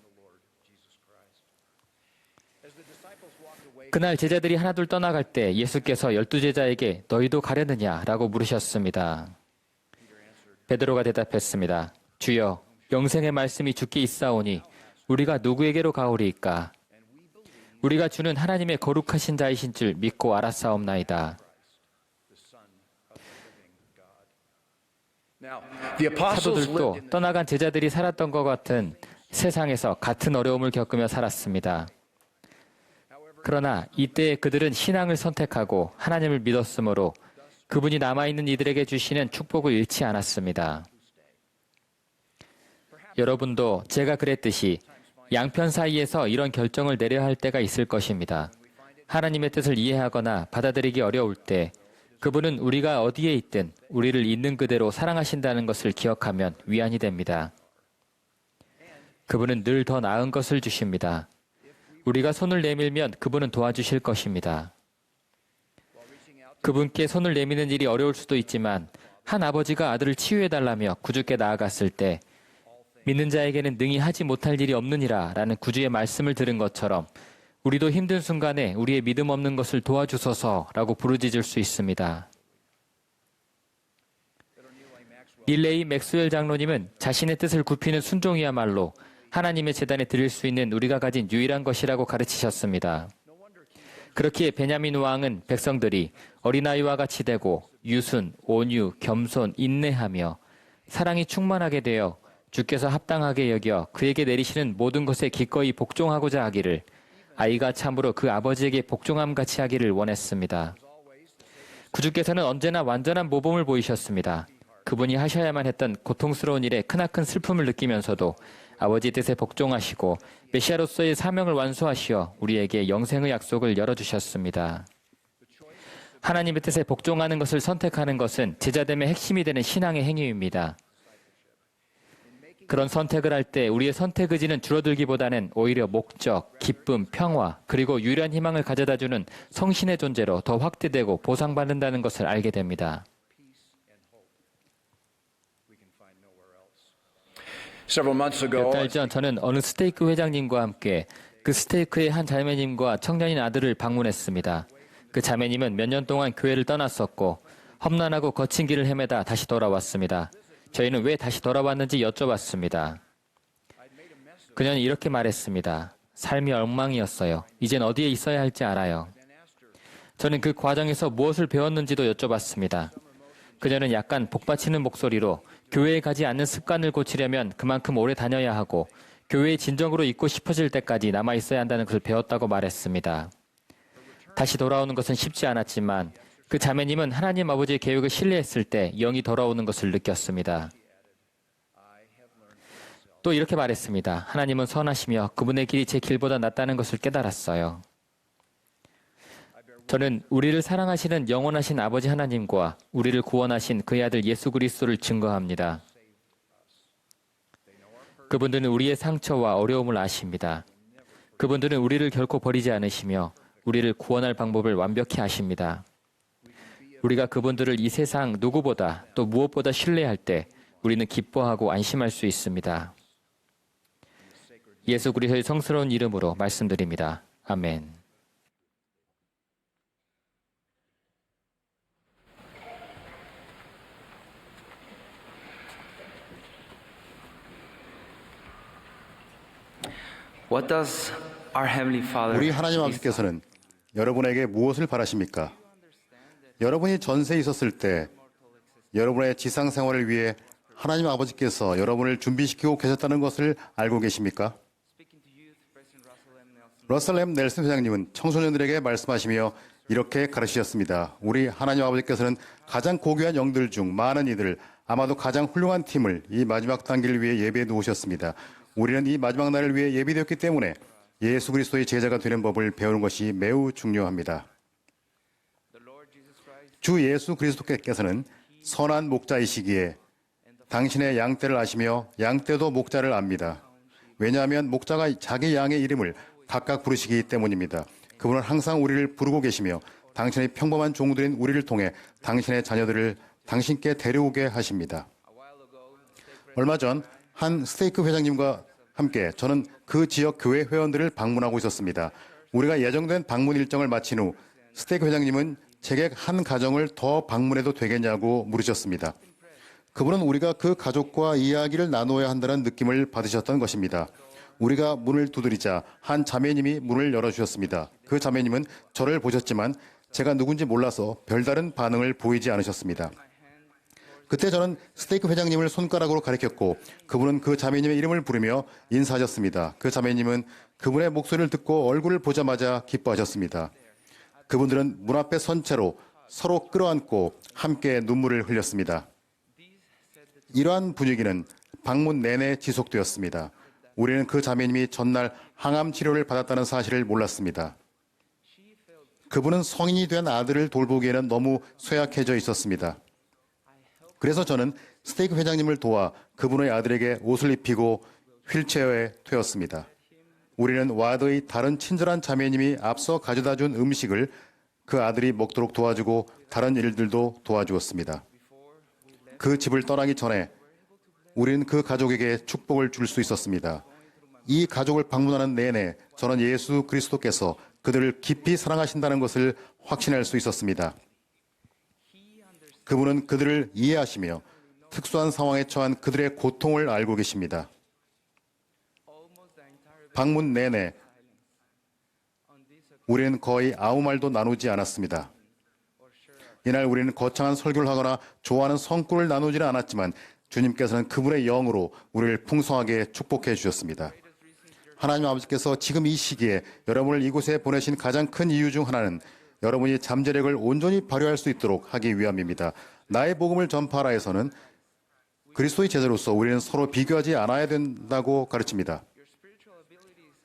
그날 제자들이 하나둘 떠나갈 때 예수께서 12제자에게 너희도 가려느냐라고 물으셨습니다. 베드로가 대답했습니다. 주여, 영생의 말씀이 주께 있사오니 우리가 누구에게로 가오리이까? 우리가 주는 하나님의 거룩하신 자이신 줄 믿고 알았사옵나이다. 사도들도 떠나간 제자들이 살았던 것 같은 세상에서 같은 어려움을 겪으며 살았습니다. 그러나 이때 그들은 신앙을 선택하고 하나님을 믿었으므로 그분이 남아있는 이들에게 주시는 축복을 잃지 않았습니다. 여러분도 제가 그랬듯이 양편 사이에서 이런 결정을 내려야 할 때가 있을 것입니다. 하나님의 뜻을 이해하거나 받아들이기 어려울 때 그분은 우리가 어디에 있든 우리를 있는 그대로 사랑하신다는 것을 기억하면 위안이 됩니다. 그분은 늘 더 나은 것을 주십니다. 우리가 손을 내밀면 그분은 도와주실 것입니다. 그분께 손을 내미는 일이 어려울 수도 있지만 한 아버지가 아들을 치유해달라며 구주께 나아갔을 때 믿는 자에게는 능히 하지 못할 일이 없느니라 라는 구주의 말씀을 들은 것처럼 우리도 힘든 순간에 우리의 믿음 없는 것을 도와주소서라고 부르짖을 수 있습니다. 릴레이 맥스웰 장로님은 자신의 뜻을 굽히는 순종이야말로 하나님의 제단에 드릴 수 있는 우리가 가진 유일한 것이라고 가르치셨습니다. 그렇기에 베냐민 왕은 백성들이 어린아이와 같이 되고 유순, 온유, 겸손, 인내하며 사랑이 충만하게 되어 주께서 합당하게 여겨 그에게 내리시는 모든 것에 기꺼이 복종하고자 하기를 아이가 참으로 그 아버지에게 복종함같이 하기를 원했습니다. 구주께서는 언제나 완전한 모범을 보이셨습니다. 그분이 하셔야만 했던 고통스러운 일에 크나큰 슬픔을 느끼면서도 아버지 뜻에 복종하시고 메시아로서의 사명을 완수하시어 우리에게 영생의 약속을 열어주셨습니다. 하나님의 뜻에 복종하는 것을 선택하는 것은 제자됨의 핵심이 되는 신앙의 행위입니다. 그런 선택을 할 때 우리의 선택 의지는 줄어들기보다는 오히려 목적, 기쁨, 평화, 그리고 유일한 희망을 가져다주는 성신의 존재로 더 확대되고 보상받는다는 것을 알게 됩니다. 몇 달 전 저는 어느 스테이크 회장님과 함께 그 스테이크의 한 자매님과 청년인 아들을 방문했습니다. 그 자매님은 몇 년 동안 교회를 떠났었고 험난하고 거친 길을 헤매다 다시 돌아왔습니다. 저희는 왜 다시 돌아왔는지 여쭤봤습니다. 그녀는 이렇게 말했습니다. 삶이 엉망이었어요. 이젠 어디에 있어야 할지 알아요. 저는 그 과정에서 무엇을 배웠는지도 여쭤봤습니다. 그녀는 약간 복받치는 목소리로 교회에 가지 않는 습관을 고치려면 그만큼 오래 다녀야 하고 교회에 진정으로 있고 싶어질 때까지 남아 있어야 한다는 것을 배웠다고 말했습니다. 다시 돌아오는 것은 쉽지 않았지만 그 자매님은 하나님 아버지의 계획을 신뢰했을 때 영이 돌아오는 것을 느꼈습니다. 또 이렇게 말했습니다. 하나님은 선하시며 그분의 길이 제 길보다 낫다는 것을 깨달았어요. 저는 우리를 사랑하시는 영원하신 아버지 하나님과 우리를 구원하신 그의 아들 예수 그리스도를 증거합니다. 그분들은 우리의 상처와 어려움을 아십니다. 그분들은 우리를 결코 버리지 않으시며 우리를 구원할 방법을 완벽히 아십니다. 우리가 그분들을 이 세상 누구보다 또 무엇보다 신뢰할 때 우리는 기뻐하고 안심할 수 있습니다. 예수 그리스도의 성스러운 이름으로 말씀드립니다. 아멘. What does our Heavenly Father 우리 하나님 아버지께서는 여러분에게 무엇을 바라십니까? 여러분이 전세에 있었을 때 여러분의 지상 생활을 위해 하나님 아버지께서 여러분을 준비시키고 계셨다는 것을 알고 계십니까? 러셀 M. 넬슨 회장님은 청소년들에게 말씀하시며 이렇게 가르치셨습니다. 우리 하나님 아버지께서는 가장 고귀한 영들 중 많은 이들을 아마도 가장 훌륭한 팀을 이 마지막 단계를 위해 예비해 놓으셨습니다. 우리는 이 마지막 날을 위해 예비되었기 때문에 예수 그리스도의 제자가 되는 법을 배우는 것이 매우 중요합니다. 주 예수 그리스도께서는 선한 목자이시기에 당신의 양떼를 아시며 양떼도 목자를 압니다. 왜냐하면 목자가 자기 양의 이름을 각각 부르시기 때문입니다. 그분은 항상 우리를 부르고 계시며 당신의 평범한 종들인 우리를 통해 당신의 자녀들을 당신께 데려오게 하십니다. 얼마 전 한 스테이크 회장님과 함께 저는 그 지역 교회 회원들을 방문하고 있었습니다. 우리가 예정된 방문 일정을 마친 후 스테이크 회장님은 제게 한 가정을 더 방문해도 되겠냐고 물으셨습니다. 그분은 우리가 그 가족과 이야기를 나누어야 한다는 느낌을 받으셨던 것입니다. 우리가 문을 두드리자 한 자매님이 문을 열어주셨습니다. 그 자매님은 저를 보셨지만 제가 누군지 몰라서 별다른 반응을 보이지 않으셨습니다. 그때 저는 스테이크 회장님을 손가락으로 가리켰고 그분은 그 자매님의 이름을 부르며 인사하셨습니다. 그 자매님은 그분의 목소리를 듣고 얼굴을 보자마자 기뻐하셨습니다. 그분들은 문 앞에 선 채로 서로 끌어안고 함께 눈물을 흘렸습니다. 이러한 분위기는 방문 내내 지속되었습니다. 우리는 그 자매님이 전날 항암 치료를 받았다는 사실을 몰랐습니다. 그분은 성인이 된 아들을 돌보기에는 너무 쇠약해져 있었습니다. 그래서 저는 스테이크 회장님을 도와 그분의 아들에게 옷을 입히고 휠체어에 태웠습니다. 우리는 와드의 다른 친절한 자매님이 앞서 가져다 준 음식을 그 아들이 먹도록 도와주고 다른 일들도 도와주었습니다. 그 집을 떠나기 전에 우리는 그 가족에게 축복을 줄 수 있었습니다. 이 가족을 방문하는 내내 저는 예수 그리스도께서 그들을 깊이 사랑하신다는 것을 확신할 수 있었습니다. 그분은 그들을 이해하시며 특수한 상황에 처한 그들의 고통을 알고 계십니다. 방문 내내 우리는 거의 아무 말도 나누지 않았습니다. 이날 우리는 거창한 설교를 하거나 좋아하는 성구를 나누지는 않았지만 주님께서는 그분의 영으로 우리를 풍성하게 축복해 주셨습니다. 하나님 아버지께서 지금 이 시기에 여러분을 이곳에 보내신 가장 큰 이유 중 하나는 여러분이 잠재력을 온전히 발휘할 수 있도록 하기 위함입니다. 나의 복음을 전파하라에서는 그리스도의 제자로서 우리는 서로 비교하지 않아야 된다고 가르칩니다.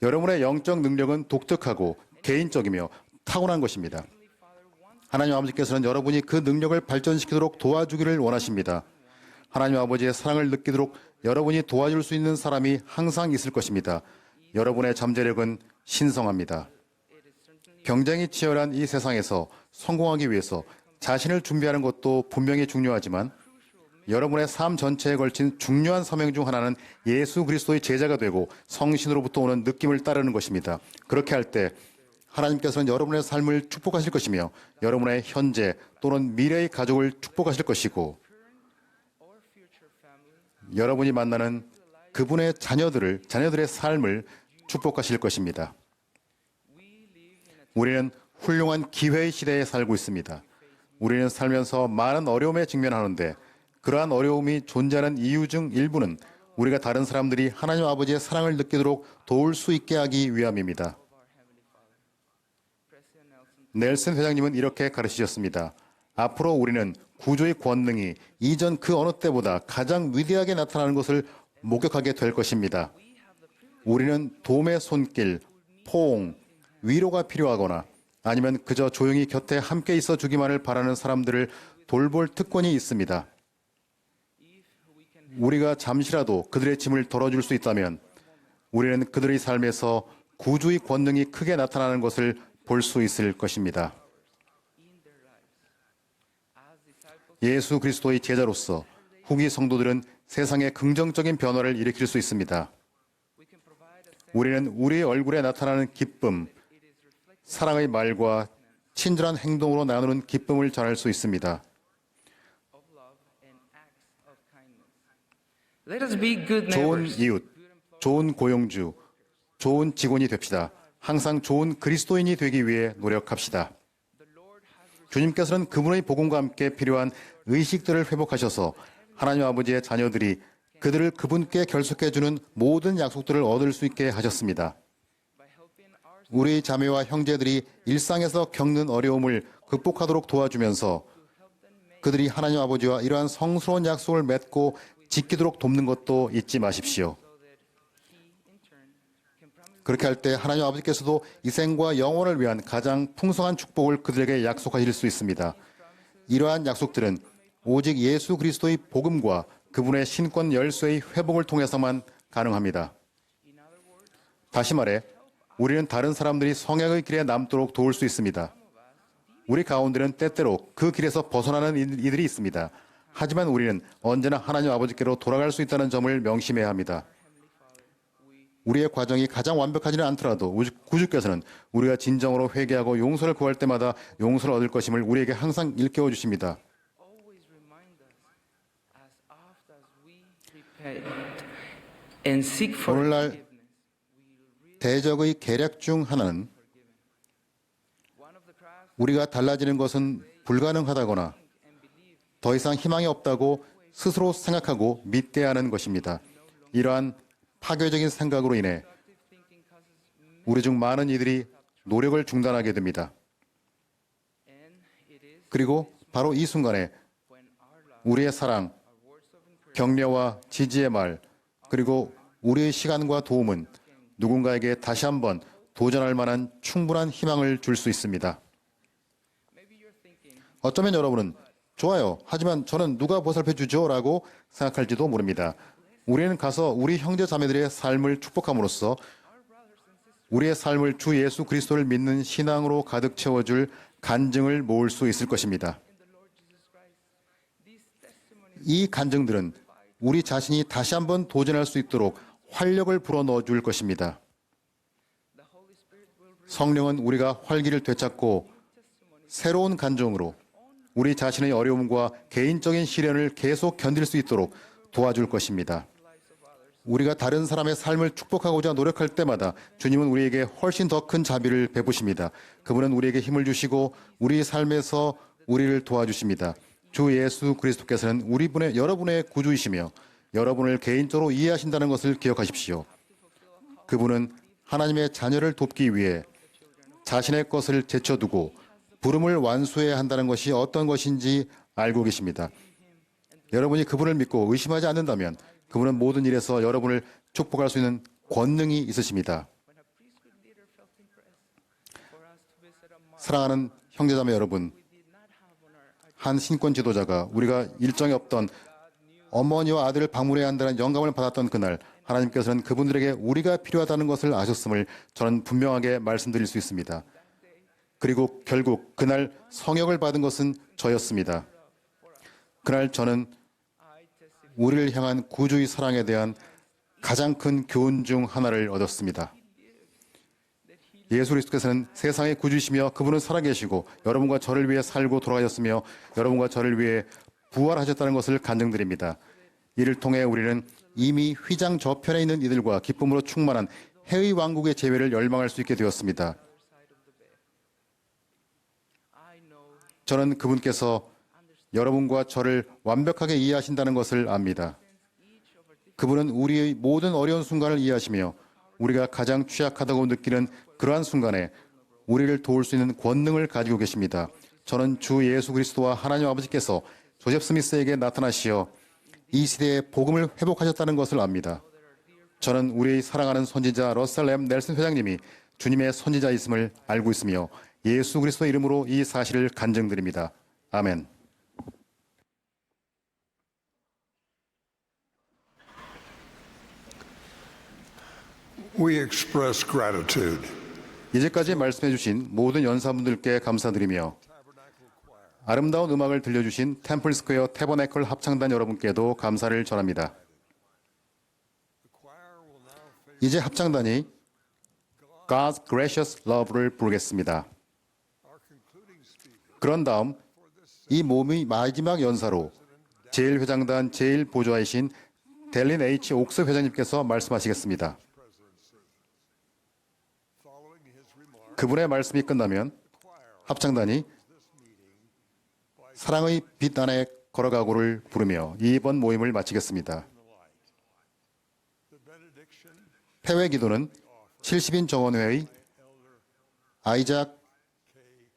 여러분의 영적 능력은 독특하고 개인적이며 타고난 것입니다. 하나님 아버지께서는 여러분이 그 능력을 발전시키도록 도와주기를 원하십니다. 하나님 아버지의 사랑을 느끼도록 여러분이 도와줄 수 있는 사람이 항상 있을 것입니다. 여러분의 잠재력은 신성합니다. 경쟁이 치열한 이 세상에서 성공하기 위해서 자신을 준비하는 것도 분명히 중요하지만 여러분의 삶 전체에 걸친 중요한 사명 중 하나는 예수 그리스도의 제자가 되고 성신으로부터 오는 느낌을 따르는 것입니다. 그렇게 할 때 하나님께서는 여러분의 삶을 축복하실 것이며 여러분의 현재 또는 미래의 가족을 축복하실 것이고 여러분이 만나는 그분의 자녀들의 삶을 축복하실 것입니다. 우리는 훌륭한 기회의 시대에 살고 있습니다. 우리는 살면서 많은 어려움에 직면하는데 그러한 어려움이 존재하는 이유 중 일부는 우리가 다른 사람들이 하나님 아버지의 사랑을 느끼도록 도울 수 있게 하기 위함입니다. 넬슨 회장님은 이렇게 가르치셨습니다. 앞으로 우리는 구조의 권능이 이전 그 어느 때보다 가장 위대하게 나타나는 것을 목격하게 될 것입니다. 우리는 도움의 손길, 포옹, 위로가 필요하거나 아니면 그저 조용히 곁에 함께 있어 주기만을 바라는 사람들을 돌볼 특권이 있습니다. 우리가 잠시라도 그들의 짐을 덜어줄 수 있다면 우리는 그들의 삶에서 구주의 권능이 크게 나타나는 것을 볼 수 있을 것입니다. 예수 그리스도의 제자로서 후기 성도들은 세상에 긍정적인 변화를 일으킬 수 있습니다. 우리는 우리의 얼굴에 나타나는 기쁨, 사랑의 말과 친절한 행동으로 나누는 기쁨을 전할 수 있습니다. 좋은 이웃, 좋은 고용주, 좋은 직원이 됩시다. 항상 좋은 그리스도인이 되기 위해 노력합시다. 주님께서는 그분의 복음과 함께 필요한 의식들을 회복하셔서 하나님 아버지의 자녀들이 그들을 그분께 결속해주는 모든 약속들을 얻을 수 있게 하셨습니다. 우리 자매와 형제들이 일상에서 겪는 어려움을 극복하도록 도와주면서 그들이 하나님 아버지와 이러한 성스러운 약속을 맺고 지키도록 돕는 것도 잊지 마십시오. 그렇게 할 때 하나님 아버지께서도 이 생과 영원을 위한 가장 풍성한 축복을 그들에게 약속하실 수 있습니다. 이러한 약속들은 오직 예수 그리스도의 복음과 그분의 신권 열쇠의 회복을 통해서만 가능합니다. 다시 말해 우리는 다른 사람들이 성약의 길에 남도록 도울 수 있습니다. 우리 가운데는 때때로 그 길에서 벗어나는 이들이 있습니다. 하지만 우리는 언제나 하나님 아버지께로 돌아갈 수 있다는 점을 명심해야 합니다. 우리의 과정이 가장 완벽하지는 않더라도 구주께서는 우리가 진정으로 회개하고 용서를 구할 때마다 용서를 얻을 것임을 우리에게 항상 일깨워 주십니다. 오늘날 대적의 계략 중 하나는 우리가 달라지는 것은 불가능하다거나 더 이상 희망이 없다고 스스로 생각하고 믿게 하는 것입니다. 이러한 파괴적인 생각으로 인해 우리 중 많은 이들이 노력을 중단하게 됩니다. 그리고 바로 이 순간에 우리의 사랑, 격려와 지지의 말, 그리고 우리의 시간과 도움은 누군가에게 다시 한번 도전할 만한 충분한 희망을 줄 수 있습니다. 어쩌면 여러분은 좋아요. 하지만 저는 누가 보살펴 주죠? 라고 생각할지도 모릅니다. 우리는 가서 우리 형제 자매들의 삶을 축복함으로써 우리의 삶을 주 예수 그리스도를 믿는 신앙으로 가득 채워줄 간증을 모을 수 있을 것입니다. 이 간증들은 우리 자신이 다시 한번 도전할 수 있도록 활력을 불어넣어 줄 것입니다. 성령은 우리가 활기를 되찾고 새로운 간정으로 우리 자신의 어려움과 개인적인 시련을 계속 견딜 수 있도록 도와줄 것입니다. 우리가 다른 사람의 삶을 축복하고자 노력할 때마다 주님은 우리에게 훨씬 더 큰 자비를 베푸십니다. 그분은 우리에게 힘을 주시고 우리 삶에서 우리를 도와주십니다. 주 예수 그리스도께서는 여러분의 구주이시며 여러분을 개인적으로 이해하신다는 것을 기억하십시오. 그분은 하나님의 자녀를 돕기 위해 자신의 것을 제쳐두고 부름을 완수해야 한다는 것이 어떤 것인지 알고 계십니다. 여러분이 그분을 믿고 의심하지 않는다면 그분은 모든 일에서 여러분을 축복할 수 있는 권능이 있으십니다. 사랑하는 형제자매 여러분, 한 신권 지도자가 우리가 일정이 없던 어머니와 아들을 방문해야 한다는 영감을 받았던 그날 하나님께서는 그분들에게 우리가 필요하다는 것을 아셨음을 저는 분명하게 말씀드릴 수 있습니다. 그리고 결국 그날 성역을 받은 것은 저였습니다. 그날 저는 우리를 향한 구주의 사랑에 대한 가장 큰 교훈 중 하나를 얻었습니다. 예수 그리스도께서는 세상의 구주이시며 그분은 살아계시고 여러분과 저를 위해 살고 돌아가셨으며 여러분과 저를 위해 부활하셨다는 것을 간증드립니다. 이를 통해 우리는 이미 휘장 저편에 있는 이들과 기쁨으로 충만한 해의 왕국의 재회를 열망할 수 있게 되었습니다. 저는 그분께서 여러분과 저를 완벽하게 이해하신다는 것을 압니다. 그분은 우리의 모든 어려운 순간을 이해하시며 우리가 가장 취약하다고 느끼는 그러한 순간에 우리를 도울 수 있는 권능을 가지고 계십니다. 저는 주 예수 그리스도와 하나님 아버지께서 조셉 스미스에게 나타나시어 이 시대의 복음을 회복하셨다는 것을 압니다. 저는 우리의 사랑하는 선지자 러셀 M. 넬슨 회장님이 주님의 선지자이심을 알고 있으며 예수 그리스도의 이름으로 이 사실을 간증드립니다. 아멘. We express gratitude. 이제까지 말씀해 주신 모든 연사분들께 감사드리며 아름다운 음악을 들려주신 템플 스퀘어 태버네클 합창단 여러분께도 감사를 전합니다. 이제 합창단이 God's Gracious Love를 부르겠습니다. 그런 다음 이 모임의 마지막 연사로 제1회장단 제1보좌이신 델린 H. 옥스 회장님께서 말씀하시겠습니다. 그분의 말씀이 끝나면 합창단이 사랑의 빛 안에 걸어가고를 부르며 이번 모임을 마치겠습니다. 폐회 기도는 70인 정원회의 아이작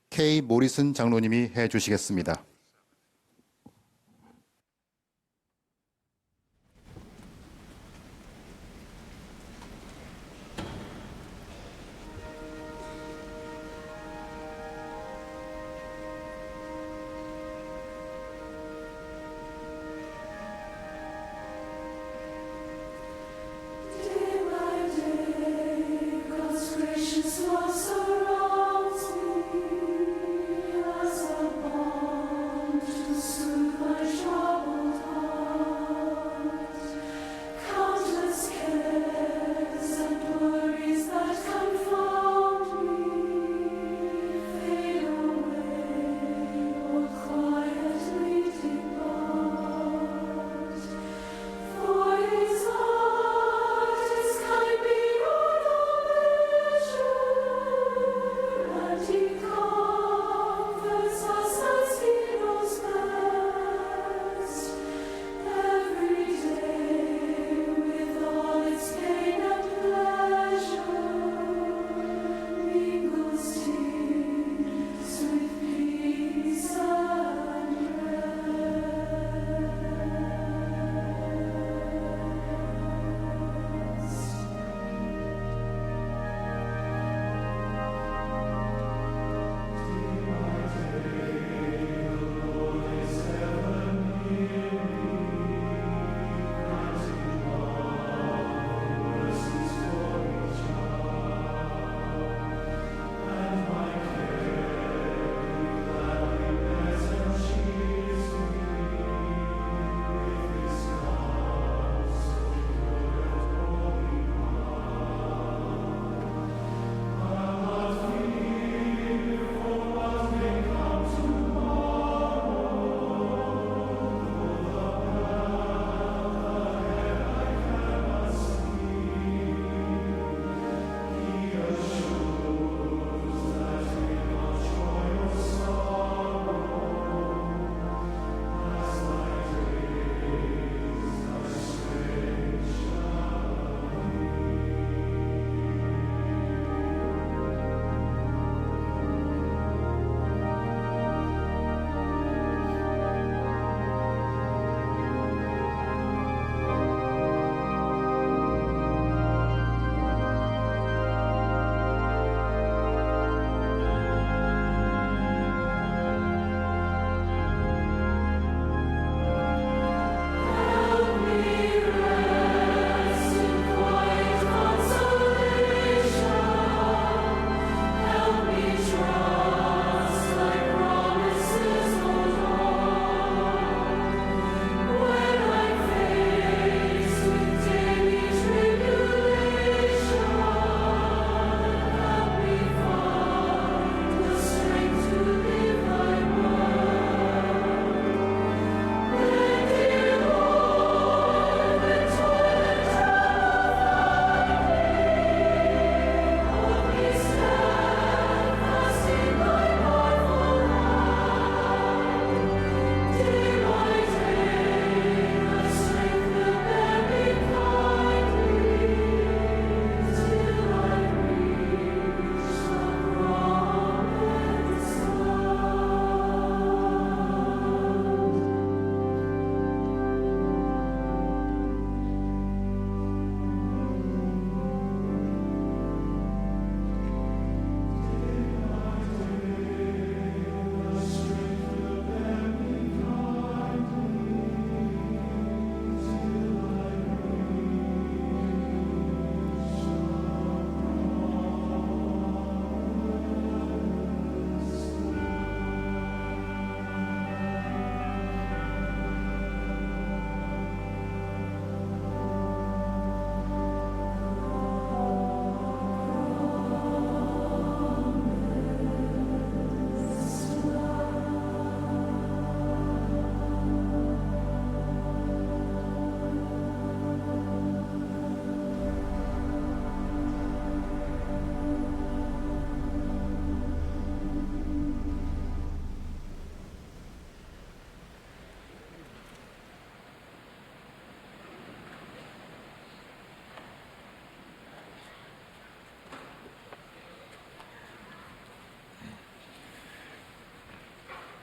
K. 모리슨 장로님이 해주시겠습니다. Gracious love surrounds me as a bond.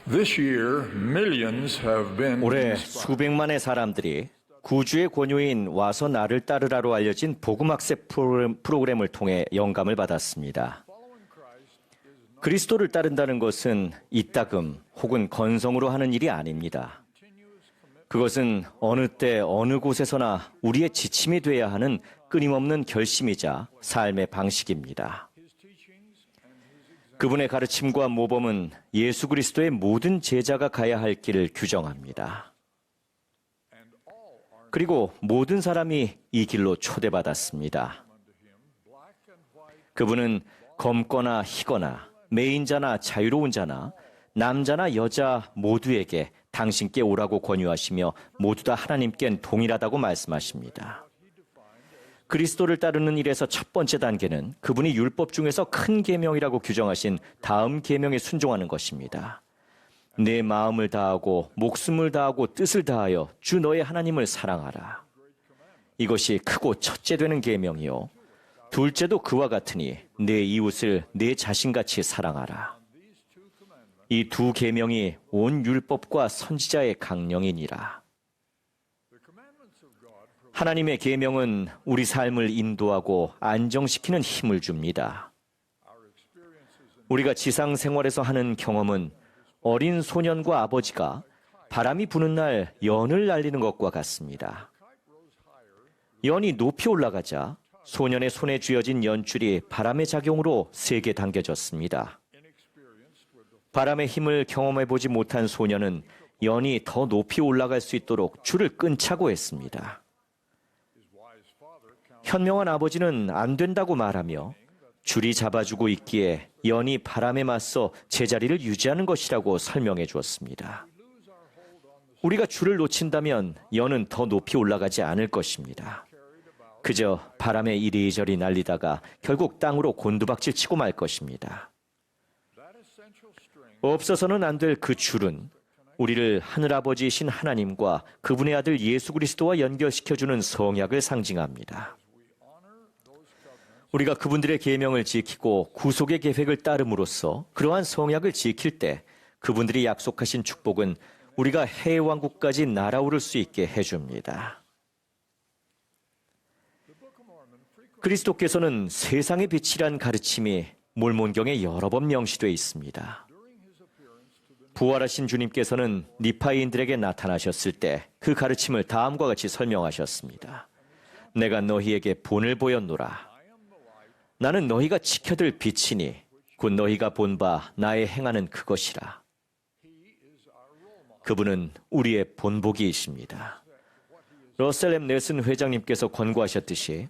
This year, millions have been 올해 inspired. 수백만의 사람들이 구주의 권유인 와서 나를 따르라로 알려진 복음학습 프로그램을 통해 영감을 받았습니다. 그리스도를 따른다는 것은 이따금 혹은 건성으로 하는 일이 아닙니다. 그것은 어느 때 어느 곳에서나 우리의 지침이 돼야 하는 끊임없는 결심이자 삶의 방식입니다. 그분의 가르침과 모범은 예수 그리스도의 모든 제자가 가야 할 길을 규정합니다. 그리고 모든 사람이 이 길로 초대받았습니다. 그분은 검거나 희거나 매인자나 자유로운 자나 남자나 여자 모두에게 당신께 오라고 권유하시며 모두 다 하나님께는 동일하다고 말씀하십니다. 그리스도를 따르는 일에서 첫 번째 단계는 그분이 율법 중에서 큰 계명이라고 규정하신 다음 계명에 순종하는 것입니다. 내 마음을 다하고 목숨을 다하고 뜻을 다하여 주 너의 하나님을 사랑하라. 이것이 크고 첫째 되는 계명이요. 둘째도 그와 같으니 내 이웃을 내 자신같이 사랑하라. 이 두 계명이 온 율법과 선지자의 강령이니라. 하나님의 계명은 우리 삶을 인도하고 안정시키는 힘을 줍니다. 우리가 지상 생활에서 하는 경험은 어린 소년과 아버지가 바람이 부는 날 연을 날리는 것과 같습니다. 연이 높이 올라가자 소년의 손에 쥐어진 연줄이 바람의 작용으로 세게 당겨졌습니다. 바람의 힘을 경험해보지 못한 소년은 연이 더 높이 올라갈 수 있도록 줄을 끈차고 했습니다. 현명한 아버지는 안 된다고 말하며 줄이 잡아주고 있기에 연이 바람에 맞서 제자리를 유지하는 것이라고 설명해 주었습니다. 우리가 줄을 놓친다면 연은 더 높이 올라가지 않을 것입니다. 그저 바람에 이리저리 날리다가 결국 땅으로 곤두박질 치고 말 것입니다. 없어서는 안 될 그 줄은 우리를 하늘아버지이신 하나님과 그분의 아들 예수 그리스도와 연결시켜주는 성약을 상징합니다. 우리가 그분들의 계명을 지키고 구속의 계획을 따름으로써 그러한 성약을 지킬 때 그분들이 약속하신 축복은 우리가 해왕국까지 날아오를 수 있게 해줍니다. 그리스도께서는 세상의 빛이란 가르침이 몰몬경에 여러 번 명시되어 있습니다. 부활하신 주님께서는 니파이인들에게 나타나셨을 때 그 가르침을 다음과 같이 설명하셨습니다. 내가 너희에게 본을 보였노라. 나는 너희가 지켜들 빛이니 곧 너희가 본 바 나의 행하는 그것이라. 그분은 우리의 본보기이십니다. 러셀 M. 넬슨 회장님께서 권고하셨듯이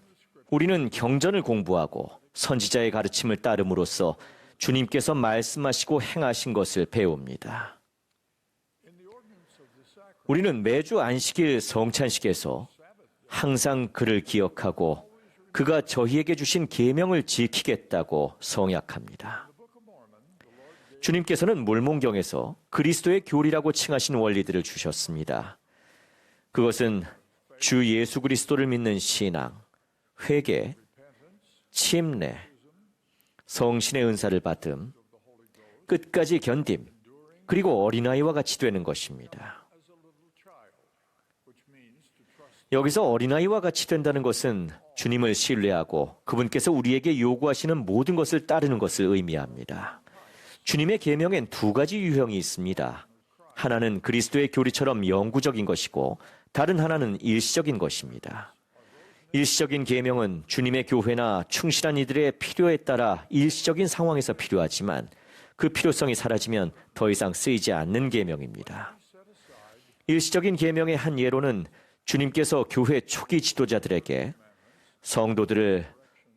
우리는 경전을 공부하고 선지자의 가르침을 따름으로써 주님께서 말씀하시고 행하신 것을 배웁니다. 우리는 매주 안식일 성찬식에서 항상 그를 기억하고 그가 저희에게 주신 계명을 지키겠다고 성약합니다. 주님께서는 몰몬경에서 그리스도의 교리라고 칭하신 원리들을 주셨습니다. 그것은 주 예수 그리스도를 믿는 신앙, 회개, 침례, 성신의 은사를 받음, 끝까지 견딤, 그리고 어린아이와 같이 되는 것입니다. 여기서 어린아이와 같이 된다는 것은 주님을 신뢰하고 그분께서 우리에게 요구하시는 모든 것을 따르는 것을 의미합니다. 주님의 계명엔 두 가지 유형이 있습니다. 하나는 그리스도의 교리처럼 영구적인 것이고 다른 하나는 일시적인 것입니다. 일시적인 계명은 주님의 교회나 충실한 이들의 필요에 따라 일시적인 상황에서 필요하지만 그 필요성이 사라지면 더 이상 쓰이지 않는 계명입니다. 일시적인 계명의 한 예로는 주님께서 교회 초기 지도자들에게 성도들을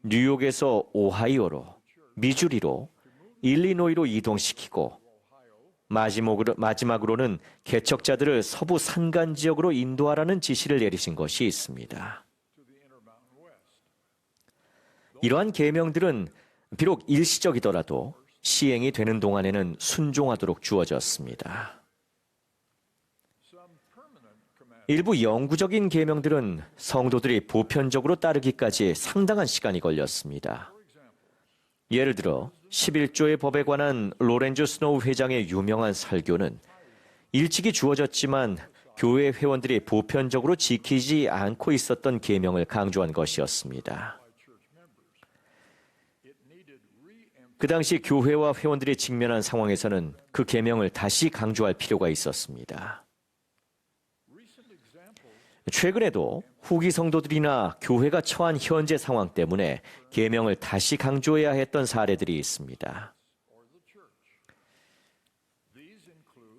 뉴욕에서 오하이오로, 미주리로, 일리노이로 이동시키고 마지막으로는 개척자들을 서부 산간 지역으로 인도하라는 지시를 내리신 것이 있습니다. 이러한 계명들은 비록 일시적이더라도 시행이 되는 동안에는 순종하도록 주어졌습니다. 일부 영구적인 계명들은 성도들이 보편적으로 따르기까지 상당한 시간이 걸렸습니다. 예를 들어 11조의 법에 관한 로렌조 스노우 회장의 유명한 설교는 일찍이 주어졌지만 교회 회원들이 보편적으로 지키지 않고 있었던 계명을 강조한 것이었습니다. 그 당시 교회와 회원들이 직면한 상황에서는 그 계명을 다시 강조할 필요가 있었습니다. 최근에도 후기 성도들이나 교회가 처한 현재 상황 때문에 계명을 다시 강조해야 했던 사례들이 있습니다.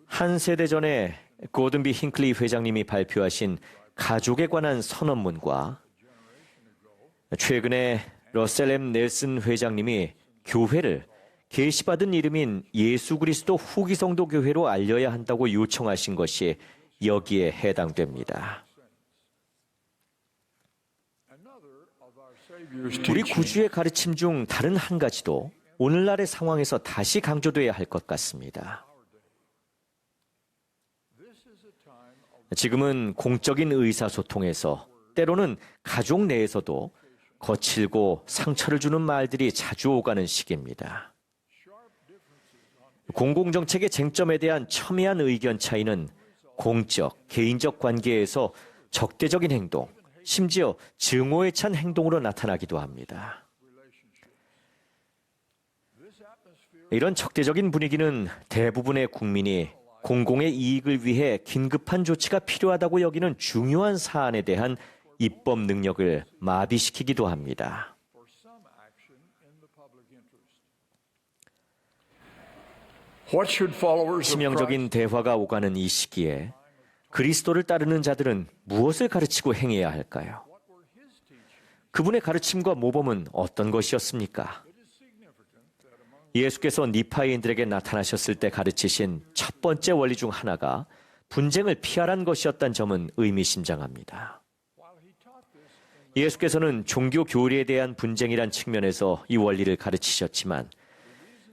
한 세대 전에 고든 B. 힌클리 회장님이 발표하신 가족에 관한 선언문과 최근에 러셀 M. 넬슨 회장님이 교회를 계시받은 이름인 예수 그리스도 후기 성도 교회로 알려야 한다고 요청하신 것이 여기에 해당됩니다. 우리 구주의 가르침 중 다른 한 가지도 오늘날의 상황에서 다시 강조돼야 할 것 같습니다. 지금은 공적인 의사소통에서 때로는 가족 내에서도 거칠고 상처를 주는 말들이 자주 오가는 시기입니다. 공공정책의 쟁점에 대한 첨예한 의견 차이는 공적, 개인적 관계에서 적대적인 행동, 심지어 증오에 찬 행동으로 나타나기도 합니다. 이런 적대적인 분위기는 대부분의 국민이 공공의 이익을 위해 긴급한 조치가 필요하다고 여기는 중요한 사안에 대한 입법 능력을 마비시키기도 합니다. 치명적인 대화가 오가는 이 시기에 그리스도를 따르는 자들은 무엇을 가르치고 행해야 할까요? 그분의 가르침과 모범은 어떤 것이었습니까? 예수께서 니파이인들에게 나타나셨을 때 가르치신 첫 번째 원리 중 하나가 분쟁을 피하라는 것이었다는 점은 의미심장합니다. 예수께서는 종교 교리에 대한 분쟁이란 측면에서 이 원리를 가르치셨지만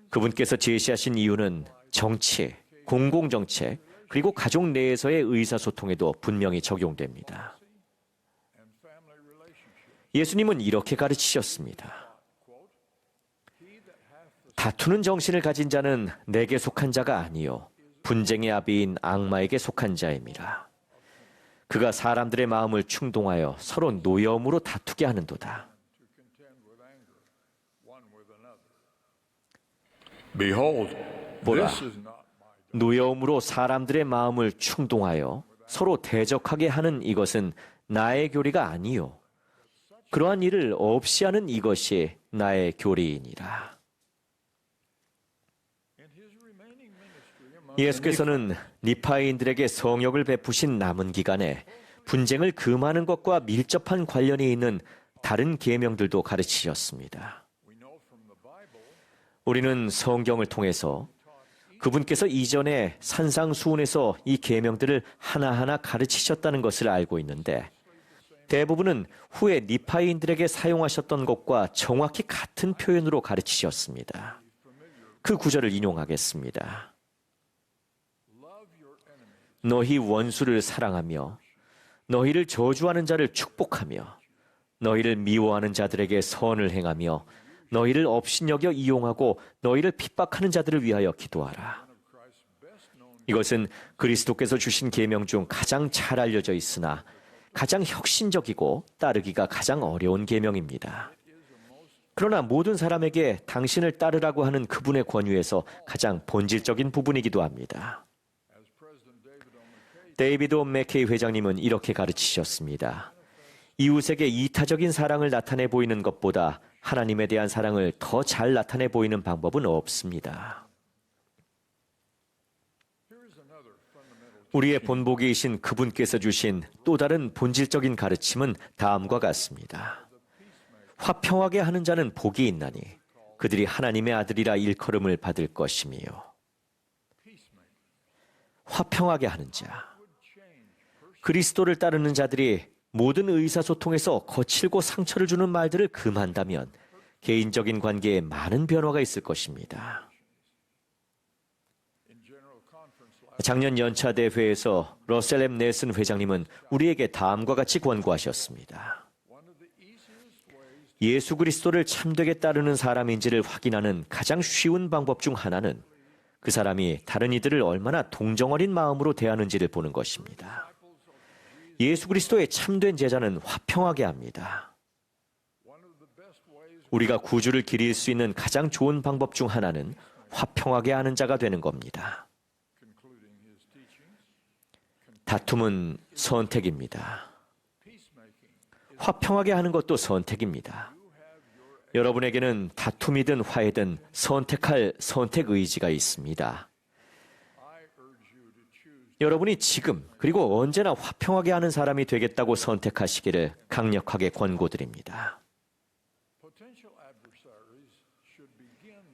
그분께서 제시하신 이유는 정치, 공공정책, 그리고 가족 내에서의 의사소통에도 분명히 적용됩니다. 예수님은 이렇게 가르치셨습니다. 다투는 정신을 가진 자는 내게 속한 자가 아니요 분쟁의 아비인 악마에게 속한 자임이라. 그가 사람들의 마음을 충동하여 서로 노여움으로 다투게 하는도다. 보라, 노여움으로 사람들의 마음을 충동하여 서로 대적하게 하는 이것은 나의 교리가 아니요 그러한 일을 없이 하는 이것이 나의 교리이니라. 예수께서는 니파이인들에게 성역을 베푸신 남은 기간에 분쟁을 금하는 것과 밀접한 관련이 있는 다른 계명들도 가르치셨습니다. 우리는 성경을 통해서 그분께서 이전에 산상수훈에서 이 계명들을 하나하나 가르치셨다는 것을 알고 있는데 대부분은 후에 니파이인들에게 사용하셨던 것과 정확히 같은 표현으로 가르치셨습니다. 그 구절을 인용하겠습니다. 너희 원수를 사랑하며 너희를 저주하는 자를 축복하며 너희를 미워하는 자들에게 선을 행하며 너희를 업신여겨 이용하고 너희를 핍박하는 자들을 위하여 기도하라. 이것은 그리스도께서 주신 계명 중 가장 잘 알려져 있으나 가장 혁신적이고 따르기가 가장 어려운 계명입니다. 그러나 모든 사람에게 당신을 따르라고 하는 그분의 권유에서 가장 본질적인 부분이기도 합니다. 데이비드 오 맥케이 회장님은 이렇게 가르치셨습니다. 이웃에게 이타적인 사랑을 나타내 보이는 것보다 하나님에 대한 사랑을 더 잘 나타내 보이는 방법은 없습니다. 우리의 본보기이신 그분께서 주신 또 다른 본질적인 가르침은 다음과 같습니다. 화평하게 하는 자는 복이 있나니 그들이 하나님의 아들이라 일컬음을 받을 것이며. 화평하게 하는 자. 그리스도를 따르는 자들이 모든 의사소통에서 거칠고 상처를 주는 말들을 금한다면 개인적인 관계에 많은 변화가 있을 것입니다. 작년 연차 대회에서 러셀 M. 넬슨 회장님은 우리에게 다음과 같이 권고하셨습니다. 예수 그리스도를 참되게 따르는 사람인지를 확인하는 가장 쉬운 방법 중 하나는 그 사람이 다른 이들을 얼마나 동정어린 마음으로 대하는지를 보는 것입니다. 예수 그리스도의 참된 제자는 화평하게 합니다. 우리가 구주를 기릴 수 있는 가장 좋은 방법 중 하나는 화평하게 하는 자가 되는 겁니다. 다툼은 선택입니다. 화평하게 하는 것도 선택입니다. 여러분에게는 다툼이든 화해든 선택할 선택 의지가 있습니다. 여러분이 지금 그리고 언제나 화평하게 하는 사람이 되겠다고 선택하시기를 강력하게 권고드립니다.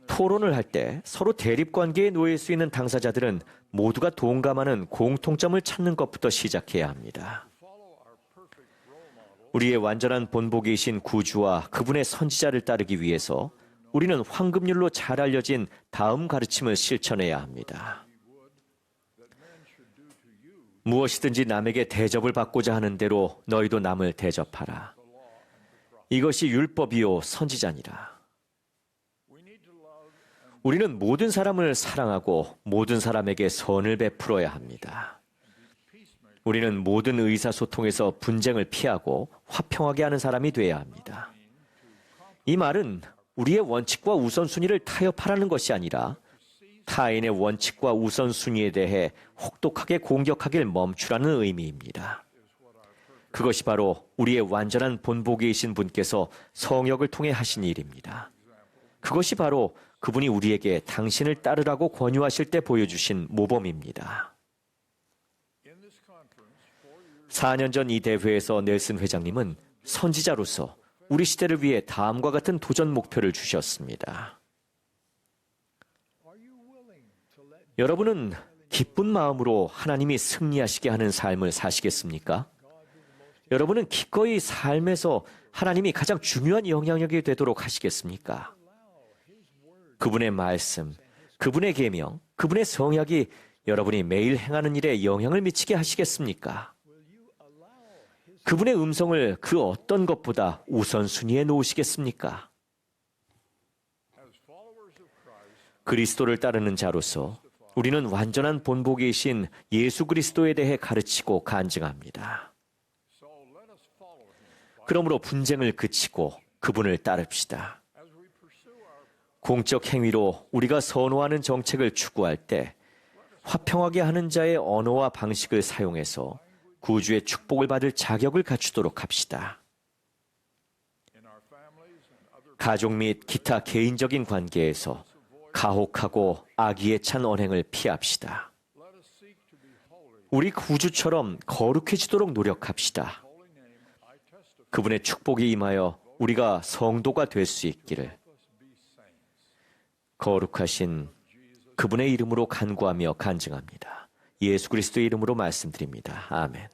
토론을 할 때 서로 대립관계에 놓일 수 있는 당사자들은 모두가 동감하는 공통점을 찾는 것부터 시작해야 합니다. 우리의 완전한 본보기이신 구주와 그분의 선지자를 따르기 위해서 우리는 황금률로 잘 알려진 다음 가르침을 실천해야 합니다. 무엇이든지 남에게 대접을 받고자 하는 대로 너희도 남을 대접하라. 이것이 율법이요 선지자니라. 우리는 모든 사람을 사랑하고 모든 사람에게 선을 베풀어야 합니다. 우리는 모든 의사소통에서 분쟁을 피하고 화평하게 하는 사람이 되어야 합니다. 이 말은 우리의 원칙과 우선순위를 타협하라는 것이 아니라 타인의 원칙과 우선순위에 대해 혹독하게 공격하길 멈추라는 의미입니다. 그것이 바로 우리의 완전한 본보기이신 분께서 성역을 통해 하신 일입니다. 그것이 바로 그분이 우리에게 당신을 따르라고 권유하실 때 보여주신 모범입니다. 4년 전 이 대회에서 넬슨 회장님은 선지자로서 우리 시대를 위해 다음과 같은 도전 목표를 주셨습니다. 여러분은 기쁜 마음으로 하나님이 승리하시게 하는 삶을 사시겠습니까? 여러분은 기꺼이 삶에서 하나님이 가장 중요한 영향력이 되도록 하시겠습니까? 그분의 말씀, 그분의 계명, 그분의 성약이 여러분이 매일 행하는 일에 영향을 미치게 하시겠습니까? 그분의 음성을 그 어떤 것보다 우선순위에 놓으시겠습니까? 그리스도를 따르는 자로서 우리는 완전한 본보기이신 예수 그리스도에 대해 가르치고 간증합니다. 그러므로 분쟁을 그치고 그분을 따릅시다. 공적 행위로 우리가 선호하는 정책을 추구할 때 화평하게 하는 자의 언어와 방식을 사용해서 구주의 축복을 받을 자격을 갖추도록 합시다. 가족 및 기타 개인적인 관계에서 가혹하고 악의에 찬 언행을 피합시다. 우리 구주처럼 거룩해지도록 노력합시다. 그분의 축복이 임하여 우리가 성도가 될 수 있기를 거룩하신 그분의 이름으로 간구하며 간증합니다. 예수 그리스도의 이름으로 말씀드립니다. 아멘.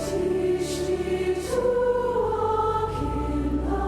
Teach me to walk in love.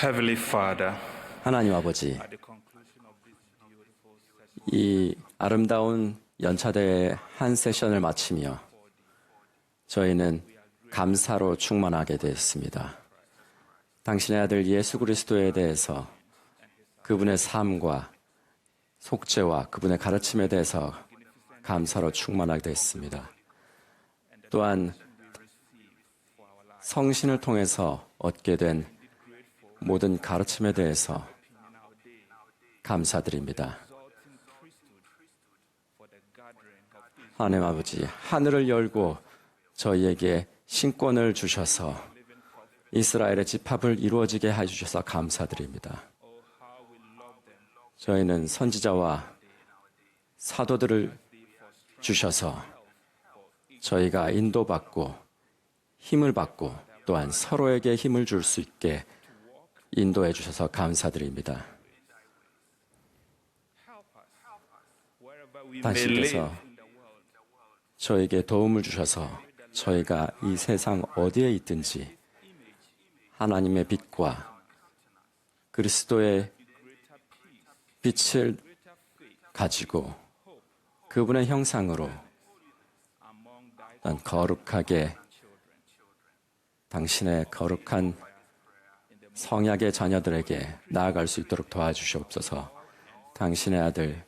Heavenly Father, 하나님 아버지, 이 아름다운 연차대회 한 세션을 마치며 저희는 감사로 충만하게 되었습니다. 당신의 아들 예수 그리스도에 대해서 그분의 삶과 속죄와 그분의 가르침에 대해서 감사로 충만하게 됐습니다. 또한 성신을 통해서 얻게 된 모든 가르침에 대해서 감사드립니다. 하나님 아버지, 하늘을 열고 저희에게 신권을 주셔서 이스라엘의 집합을 이루어지게 해주셔서 감사드립니다. 저희는 선지자와 사도들을 주셔서 저희가 인도받고 힘을 받고 또한 서로에게 힘을 줄 수 있게 인도해 주셔서 감사드립니다. 당신께서 저에게 도움을 주셔서 저희가 이 세상 어디에 있든지 하나님의 빛과 그리스도의 빛을 가지고 그분의 형상으로 거룩하게 당신의 거룩한 성약의 자녀들에게 나아갈 수 있도록 도와주시옵소서. 당신의 아들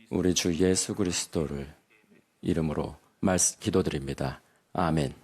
우리 주 예수 그리스도를 이름으로 기도드립니다. 아멘.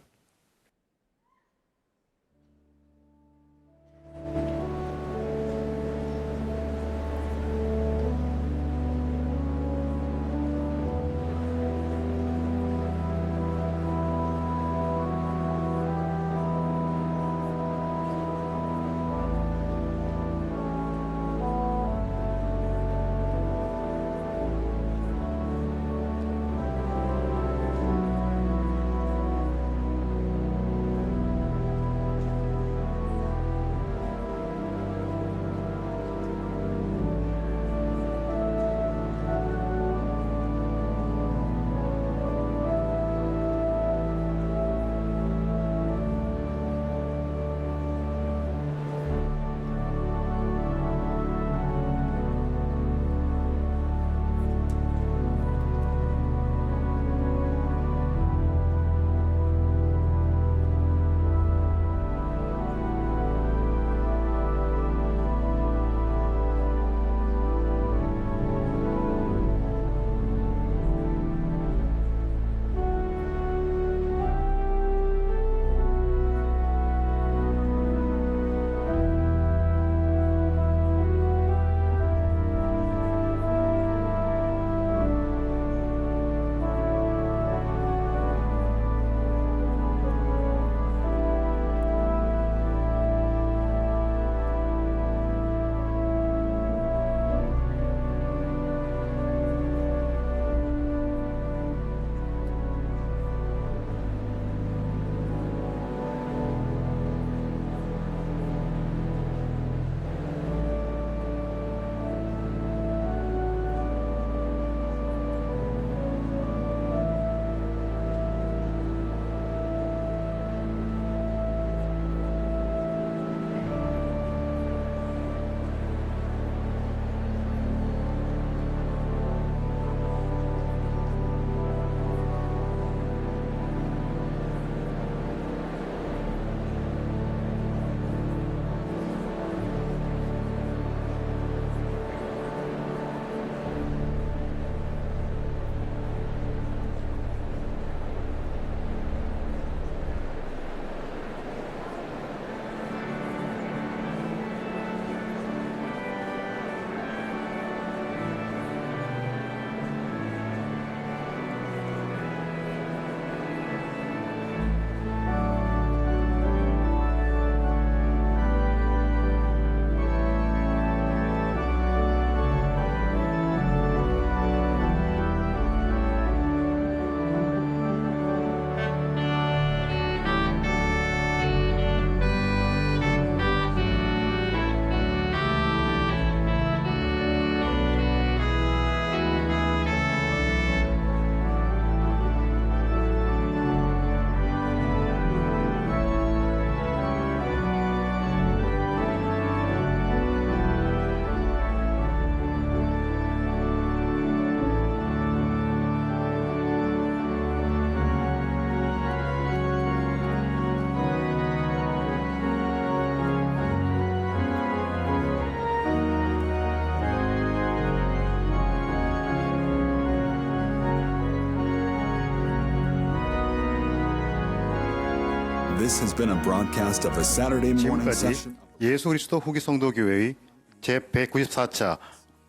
This has been a broadcast of the Saturday morning 지금까지 session. 예수 그리스도 후기 성도교회의 제194차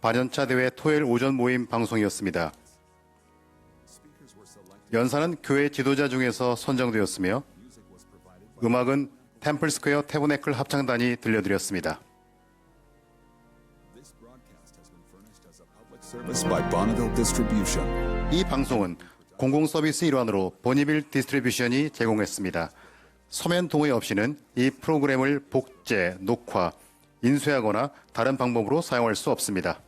반연차 대회 토요일 오전 모임 방송이었습니다. 연사는 교회 지도자 중에서 선정되었으며 음악은 템플스퀘어 태브네클 합창단이 들려드렸습니다. Service by Bonneville Distribution. 이 방송은 공공서비스 일환으로 보니빌 디스트리뷰션이 제공했습니다. 서면 동의 없이는 이 프로그램을 복제, 녹화, 인쇄하거나 다른 방법으로 사용할 수 없습니다.